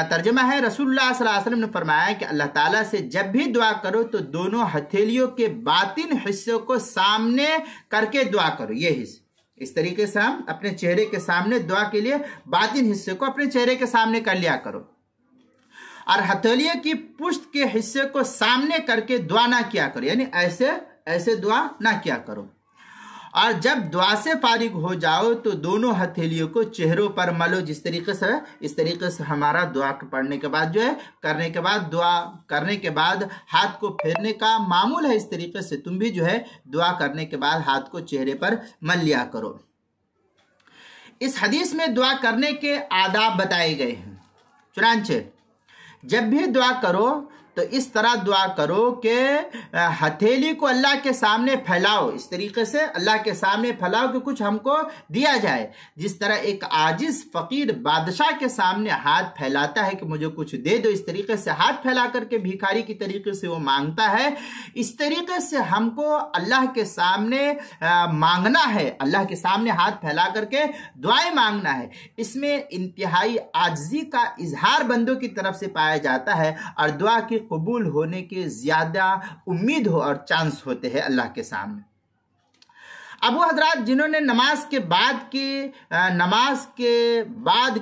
ترجمہ ہے، رسول اللہ صلی اللہ علیہ وسلم نے فرمایا کہ اللہ تعالیٰ سے جب بھی دعا کرو تو دونوں ہتھیلیوں کے باطن حصوں کو سامنے کر کے دعا کرو۔ یہ حصہ اس طریقے سے ہم اپنے چہرے کے سامنے دعا کے لیے باطن حصے کو اپنے چہرے کے سامنے کر لیا کرو، اور ہتھیلیوں کی پشت کے حصے کو سامنے کر کے دعا نہ کیا کرو، یعنی ایسے دعا نہ کیا کرو۔ اور جب دعا سے فارغ ہو جاؤ تو دونوں ہتھیلیوں کو چہروں پر ملو، اس طریقے سے ہمارا دعا پڑھنے کے بعد کرنے کے بعد دعا کرنے کے بعد ہاتھ کو پھیرنے کا معمول ہے، اس طریقے سے تم بھی دعا کرنے کے بعد ہاتھ کو چہرے پر مل لیا کرو۔ اس حدیث میں دعا کرنے کے آداب بتائے گئے ہیں، چنانچہ جب بھی دعا کرو تو اس طرح دعا کرو کہ ہتھیلی کو اللہ کے سامنے پھیلاؤ، اس طریقے سے اللہ کے سامنے پھیلاؤ کہ کچھ ہم کو دیا جائے، جس طرح ایک عاجز فقیر بادشاہ کے سامنے ہاتھ پھیلاتا ہے کہ مجھے کچھ دے دو، اس طریقے سے ہاتھ پھیلا کر کے بھیکاری کی طریقے سے وہ مانگتا ہے، اس طریقے سے ہم کو اللہ کے سامنے مانگنا ہے، اللہ کے سامنے ہاتھ پھیلا کر کے دعائیں مانگنا ہے۔ اس میں انتہائی عاجزی کا اظہار بندوں کی طرف سے پایا جاتا ہے، اور دعا کی قبول ہونے کے زیادہ امید ہو اور چانس ہوتے ہیں اللہ کے سامنے۔ اب وہ حضرات جنہوں نے نماز کے بعد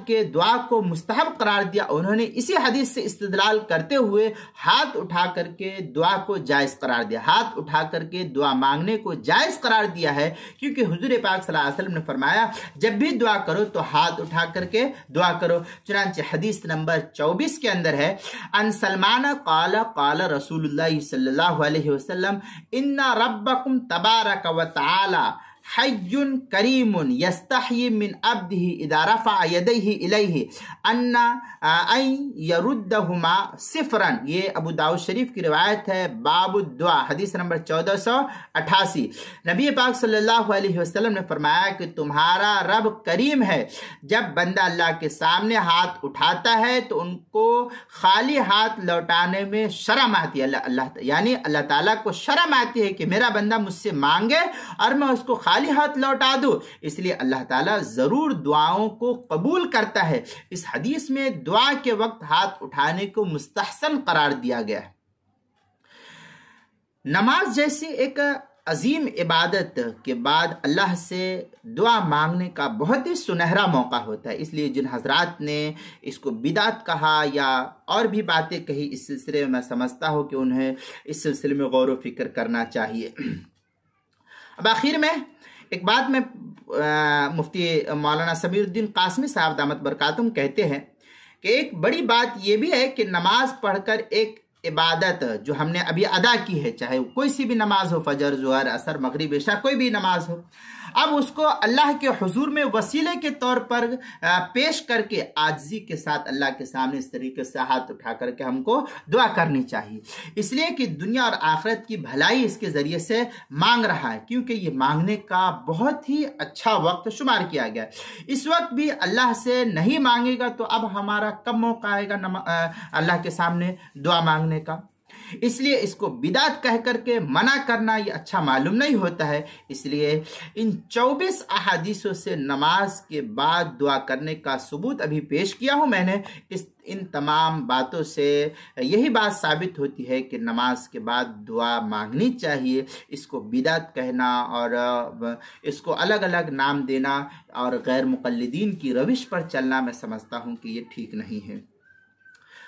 کے دعا کو مستحب قرار دیا، انہوں نے اسی حدیث سے استدلال کرتے ہوئے ہاتھ اٹھا کر کے دعا کو جائز قرار دیا، ہاتھ اٹھا کر کے دعا مانگنے کو جائز قرار دیا ہے، کیونکہ حضور پاک صلی اللہ علیہ وسلم نے فرمایا جب بھی دعا کرو تو ہاتھ اٹھا کر کے دعا کرو۔ چنانچہ حدیث نمبر 24 کے اندر ہے، ان سلمان قال قال رسول اللہ صلی اللہ علیہ وسلم ان ربکم تبارک و تعالی حی کریم یستحی من عبده اذا رفع یدیہ الیہ ان یردہما صفرا۔ یہ ابو داؤد شریف کی روایت ہے، باب الدعا، حدیث نمبر 1488۔ نبی پاک صلی اللہ علیہ وسلم نے فرمایا کہ تمہارا رب کریم ہے، جب بندہ اللہ کے سامنے ہاتھ اٹھاتا ہے تو ان کو خالی ہاتھ لوٹانے میں شرم آتی ہے، یعنی اللہ تعالیٰ کو شرم آتی ہے کہ میرا بندہ مجھ سے مانگے اور میں اس کو خالی ہاتھ لوٹا دوں، اس لیے اللہ تعالیٰ ضرور دعاؤں کو قبول کرتا ہے۔ اس حدیث میں دعا کے وقت ہاتھ اٹھانے کو مستحسن قرار دیا گیا ہے۔ نماز جیسی ایک عظیم عبادت کے بعد اللہ سے دعا مانگنے کا بہت ہی سنہرا موقع ہوتا ہے، اس لیے جن حضرات نے اس کو بدعت کہا یا اور بھی باتیں کہی، اس سلسلے میں میں سمجھتا ہوں کہ انہیں اس سلسلے میں غور و فکر کرنا چاہیے۔ اب آخر میں ایک بات میں مفتی مولانا سمیر الدین قاسمی صاحب دامت برکاتہم کہتے ہیں کہ ایک بڑی بات یہ بھی ہے کہ نماز پڑھ کر ایک عبادت جو ہم نے ابھی ادا کی ہے، چاہے کوئی سی بھی نماز ہو، فجر، ظہر، عصر، مغرب، عشاء، کوئی بھی نماز ہو، اب اس کو اللہ کے حضور میں وسیلے کے طور پر پیش کر کے عاجزی کے ساتھ اللہ کے سامنے اس طریقے سے ہاتھ اٹھا کر کے ہم کو دعا کرنی چاہیے، اس لیے کہ دنیا اور آخرت کی بھلائی اس کے ذریعے سے مانگ رہا ہے، کیونکہ یہ مانگنے کا بہت ہی اچھا وقت شمار کیا گیا ہے۔ اس وقت بھی اللہ سے نہیں مانگے گا تو اب ہمارا کب موقع آئے گا اللہ کے سامنے دعا مانگنے کا؟ اس لیے اس کو بدعت کہہ کر کے منع کرنا یہ اچھا معلوم نہیں ہوتا ہے۔ اس لیے ان 24 احادیثوں سے نماز کے بعد دعا کرنے کا ثبوت ابھی پیش کیا ہوں میں نے۔ ان تمام باتوں سے یہی بات ثابت ہوتی ہے کہ نماز کے بعد دعا مانگنی چاہیے۔ اس کو بدعت کہنا اور اس کو الگ الگ نام دینا اور غیر مقلدین کی روش پر چلنا میں سمجھتا ہوں کہ یہ ٹھیک نہیں ہے۔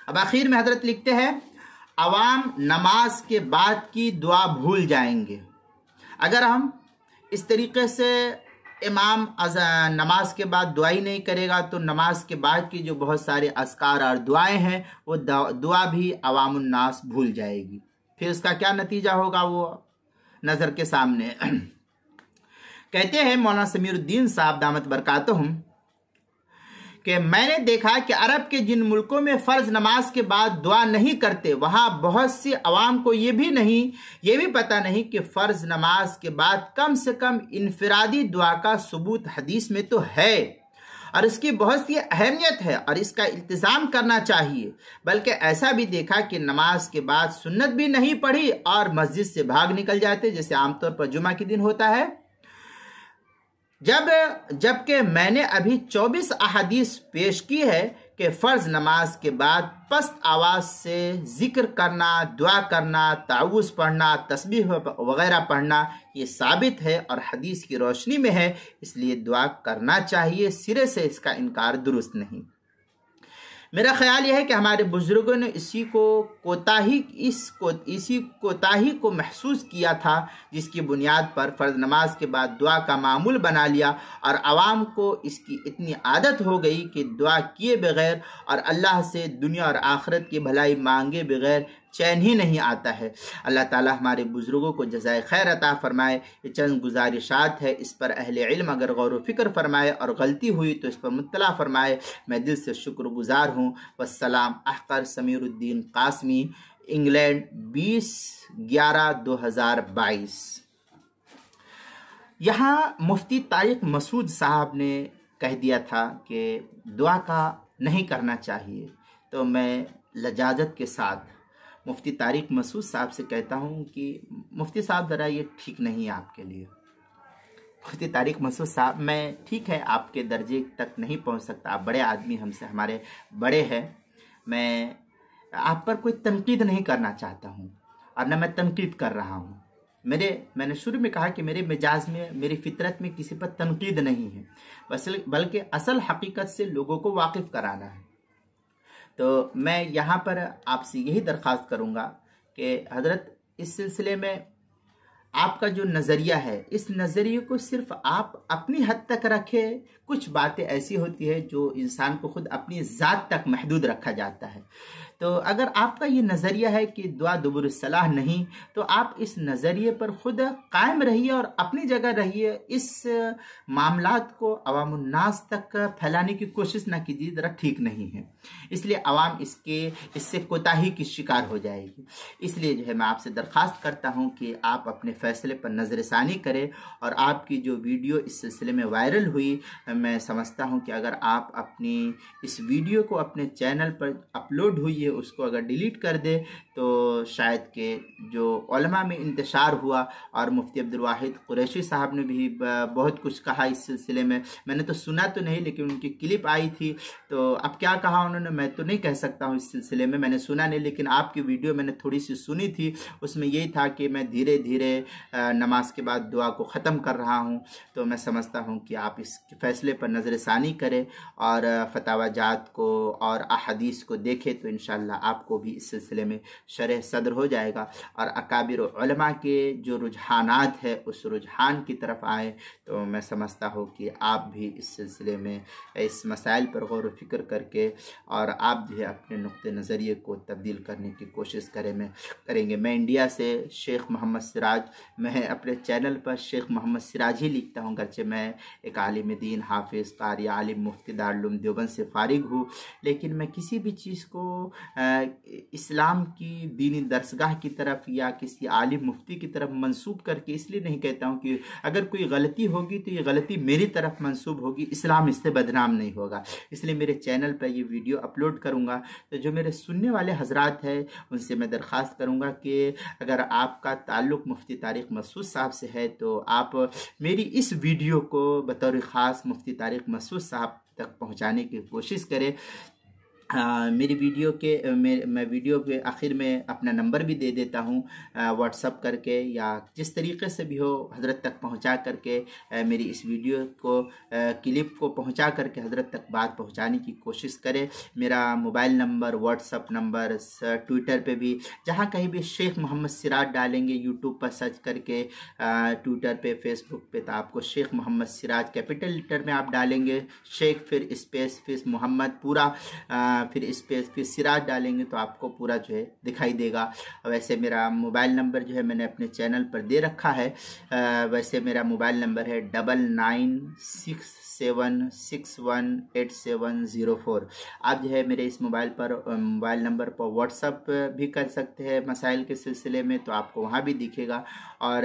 اب آخر میں حضرت لکھتے ہیں، عوام نماز کے بعد کی دعا بھول جائیں گے۔ اگر ہم اس طریقے سے امام نماز کے بعد دعا ہی نہیں کرے گا تو نماز کے بعد کی جو بہت سارے اذکار اور دعائیں ہیں وہ دعا بھی عوام الناس بھول جائے گی۔ پھر اس کا کیا نتیجہ ہوگا وہ نظر کے سامنے۔ کہتے ہیں مولانا سمیر الدین صاحب دامت برکاتہم کہ میں نے دیکھا کہ عرب کے جن ملکوں میں فرض نماز کے بعد دعا نہیں کرتے، وہاں بہت سی عوام کو یہ بھی پتہ نہیں کہ فرض نماز کے بعد کم سے کم انفرادی دعا کا ثبوت حدیث میں تو ہے اور اس کی بہت سی اہمیت ہے اور اس کا التزام کرنا چاہیے، بلکہ ایسا بھی دیکھا کہ نماز کے بعد سنت بھی نہیں پڑھی اور مسجد سے بھاگ نکل جاتے، جیسے عام طور پر جمعہ کے دن ہوتا ہے۔ جبکہ میں نے ابھی 24 احادیث پیش کی ہے کہ فرض نماز کے بعد پست آواز سے ذکر کرنا، دعا کرنا، تعوذ پڑھنا، تسبیح وغیرہ پڑھنا یہ ثابت ہے اور حدیث کی روشنی میں ہے، اس لیے دعا کرنا چاہیے، سرے سے اس کا انکار درست نہیں۔ میرا خیال یہ ہے کہ ہمارے بزرگوں نے اسی کوتاہی کو محسوس کیا تھا، جس کی بنیاد پر فرض نماز کے بعد دعا کا معمول بنا لیا اور عوام کو اس کی اتنی عادت ہو گئی کہ دعا کیے بغیر اور اللہ سے دنیا اور آخرت کی بھلائی مانگے بغیر چین ہی نہیں آتا ہے۔ اللہ تعالی ہمارے بزرگوں کو جزائے خیر عطا فرمائے۔ یہ چند گزارشات ہے، اس پر اہل علم اگر غور و فکر فرمائے اور غلطی ہوئی تو اس پر مطلع فرمائے۔ میں دل سے شکر گزار ہوں۔ والسلام۔ احقر سمیر الدین قاسمی، انگلینڈ، 20/11/2022۔ یہاں مفتی طارق مسعود صاحب نے کہہ دیا تھا کہ دعا کا نہیں کرنا چاہیے، تو میں لجاجت کے ساتھ مفتی طارق مسعود صاحب سے کہتا ہوں کہ مفتی صاحب ذرا یہ ٹھیک نہیں ہے آپ کے لیے۔ مفتی طارق مسعود صاحب، میں ٹھیک ہے آپ کے درجے تک نہیں پہنچ سکتا، آپ بڑے آدمی، ہم سے ہمارے بڑے ہیں، میں آپ پر کوئی تنقید نہیں کرنا چاہتا ہوں اور نہ میں تنقید کر رہا ہوں۔ میں نے شروع میں کہا کہ میرے مزاج میں، میری فطرت میں کسی پر تنقید نہیں ہے، بلکہ اصل حقیقت سے لوگوں کو واقف کرانا ہے۔ تو میں یہاں پر آپ سے یہی درخواست کروں گا کہ حضرت اس سلسلے میں آپ کا جو نظریہ ہے، اس نظریے کو صرف آپ اپنی حد تک رکھے۔ کچھ باتیں ایسی ہوتی ہیں جو انسان کو خود اپنی ذات تک محدود رکھا جاتا ہے۔ تو اگر آپ کا یہ نظریہ ہے کہ دعا دبر الصلاح نہیں، تو آپ اس نظریے پر خود قائم رہیے اور اپنی جگہ رہیے، اس معاملات کو عوام الناس تک پھیلانے کی کوشش نہ کیجیے، ذرا ٹھیک نہیں ہے۔ اس لیے عوام اس سے کوتاہی کی شکار ہو جائے گی۔ اس لیے جو ہے میں آپ سے درخواست کرتا ہوں کہ آپ اپنے فیصلے پر نظر ثانی کریں، اور آپ کی جو ویڈیو اس سلسلے میں وائرل ہوئی، میں سمجھتا ہوں کہ اگر آپ اپنی اس ویڈیو کو اپنے چینل پر اپلوڈ ہوئی ہے اس کو اگر ڈیلیٹ کر دے تو شاید کہ جو علماء میں انتشار ہوا، اور مفتی عبدالواحد قریشی صاحب نے بھی بہت کچھ کہا اس سلسلے میں نے تو سنا تو نہیں، لیکن ان کی کلپ آئی تھی، تو اب کیا کہا انہوں نے میں تو نہیں کہہ سکتا ہوں اس سلسلے میں نے سنا نہیں، لیکن آپ کی ویڈیو میں نے تھوڑی سی سنی تھی، اس میں یہی تھا کہ میں دھیرے دھیرے نماز کے بعد دعا کو ختم کر رہا ہوں۔ تو میں سمجھتا ہوں کہ آپ اس فیصلے پر نظر ثانی کریں اور فتاوی جات کو اور احادیث کو دیکھیں، تو انشاءاللہ इंशाअल्लाह आपको भी इस सिलसिले में शरह सद्र हो जाएगा और अकाबिर उलमा के जो रुझानात है उस रुझान की तरफ आए। तो मैं समझता हूँ कि आप भी इस सिलसिले में इस मसाइल पर गौर व फिक्र करके और आप भी अपने नुक्ते नज़रिए को तब्दील करने की कोशिश करेंगे। मैं इंडिया से शेख मोहम्मद सिराज, मैं अपने चैनल पर शेख मोहम्मद सिराज ही लिखता हूँ, गरचे मैं एक आलिम दीन, हाफिज़, कारी, आलिम, मुफ्ती दारुल उलूम देवबंद से फारिग हूँ, लेकिन मैं किसी भी चीज़ को इस्लाम की दीनी दरसगाह की तरफ या किसी आलिम मुफ्ती की तरफ मंसूब करके इसलिए नहीं कहता हूँ कि अगर कोई गलती होगी तो ये गलती मेरी तरफ मंसूब होगी, इस्लाम इससे बदनाम नहीं होगा। इसलिए मेरे चैनल पर ये वीडियो अपलोड करूँगा। तो जो मेरे सुनने वाले हजरात हैं उनसे मैं दरख्वास्त करूँगा कि अगर आपका ताल्लुक़ मुफ्ती तारिक मसूद साहब से है तो आप मेरी इस वीडियो को बतौर ख़ास मुफ्ती तारिक मसूद साहब तक पहुँचाने की कोशिश करें। मेरी वीडियो के मैं वीडियो के आखिर में अपना नंबर भी दे देता हूँ, व्हाट्सअप करके या जिस तरीके से भी हो हज़रत तक पहुँचा करके मेरी इस वीडियो को क्लिप को पहुँचा करके हज़रत तक बात पहुँचाने की कोशिश करें। मेरा mobile number, WhatsApp number, Twitter पे भी जहाँ कहीं भी शेख मोहम्मद सिराज डालेंगे, यूट्यूब पर सर्च करके, ट्विटर पे, फेसबुक पे, तो आपको शेख मोहम्मद सिराज कैपिटल लेटर में आप डालेंगे, शेख फिर स्पेस फिर मोहम्मद पूरा फिर स्पेस फिर सिराज डालेंगे तो आपको पूरा जो है दिखाई देगा। वैसे मेरा मोबाइल नंबर जो है मैंने अपने चैनल पर दे रखा है। वैसे मेरा मोबाइल नंबर है 9967618704। आप जो है मेरे इस मोबाइल नंबर पर व्हाट्सअप भी कर सकते हैं मसाइल के सिलसिले में, तो आपको वहाँ भी दिखेगा। और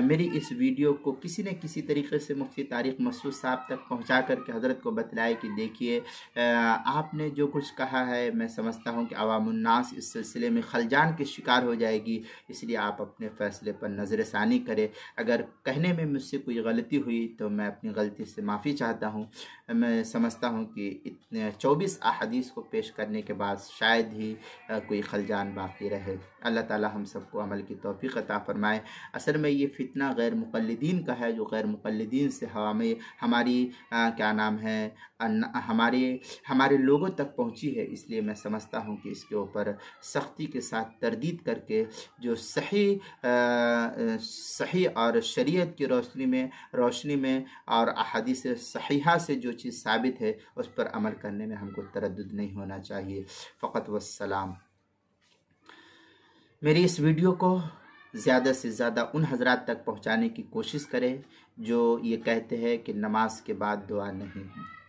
मेरी इस वीडियो को किसी न किसी तरीके से मुफ्ती तारिक मसूद साहब तक पहुँचा करके हज़रत को बतलाए कि देखिए आपने जो कुछ कहा है, मैं समझता हूँ कि अवामुन्नास इस सिलसिले में खलजान की शिकार हो जाएगी, इसलिए आप अपने फ़ैसले पर नज़र षानी करें। अगर कहने में मुझसे कोई गलती हुई तो मैं अपनी गलती से माफ़ी चाहता हूँ। मैं समझता हूँ कि इतने 24 अहादीस को पेश करने के बाद शायद ही कोई खलजान बाकी रहे। अल्लाह ताला हम सबको अमल की तौफीक अता फरमाए। असल में ये फितना गैर मुक़ल्लिदीन का है, जो गैर मुक़ल्लिदीन से हमारी क्या नाम है हमारे लोगों तक पहुंची है। इसलिए मैं समझता हूं कि इसके ऊपर सख्ती के साथ तरदीद करके जो सही और शरीयत की रोशनी में और अहादीस सहीहा से जो चीज़ साबित है उस पर अमल करने में हमको तरद्दुद नहीं होना चाहिए। फ़क़त वस्सलाम। मेरी इस वीडियो को ज़्यादा से ज़्यादा उन हज़रात तक पहुँचाने की कोशिश करें जो ये कहते हैं कि नमाज के बाद दुआ नहीं है।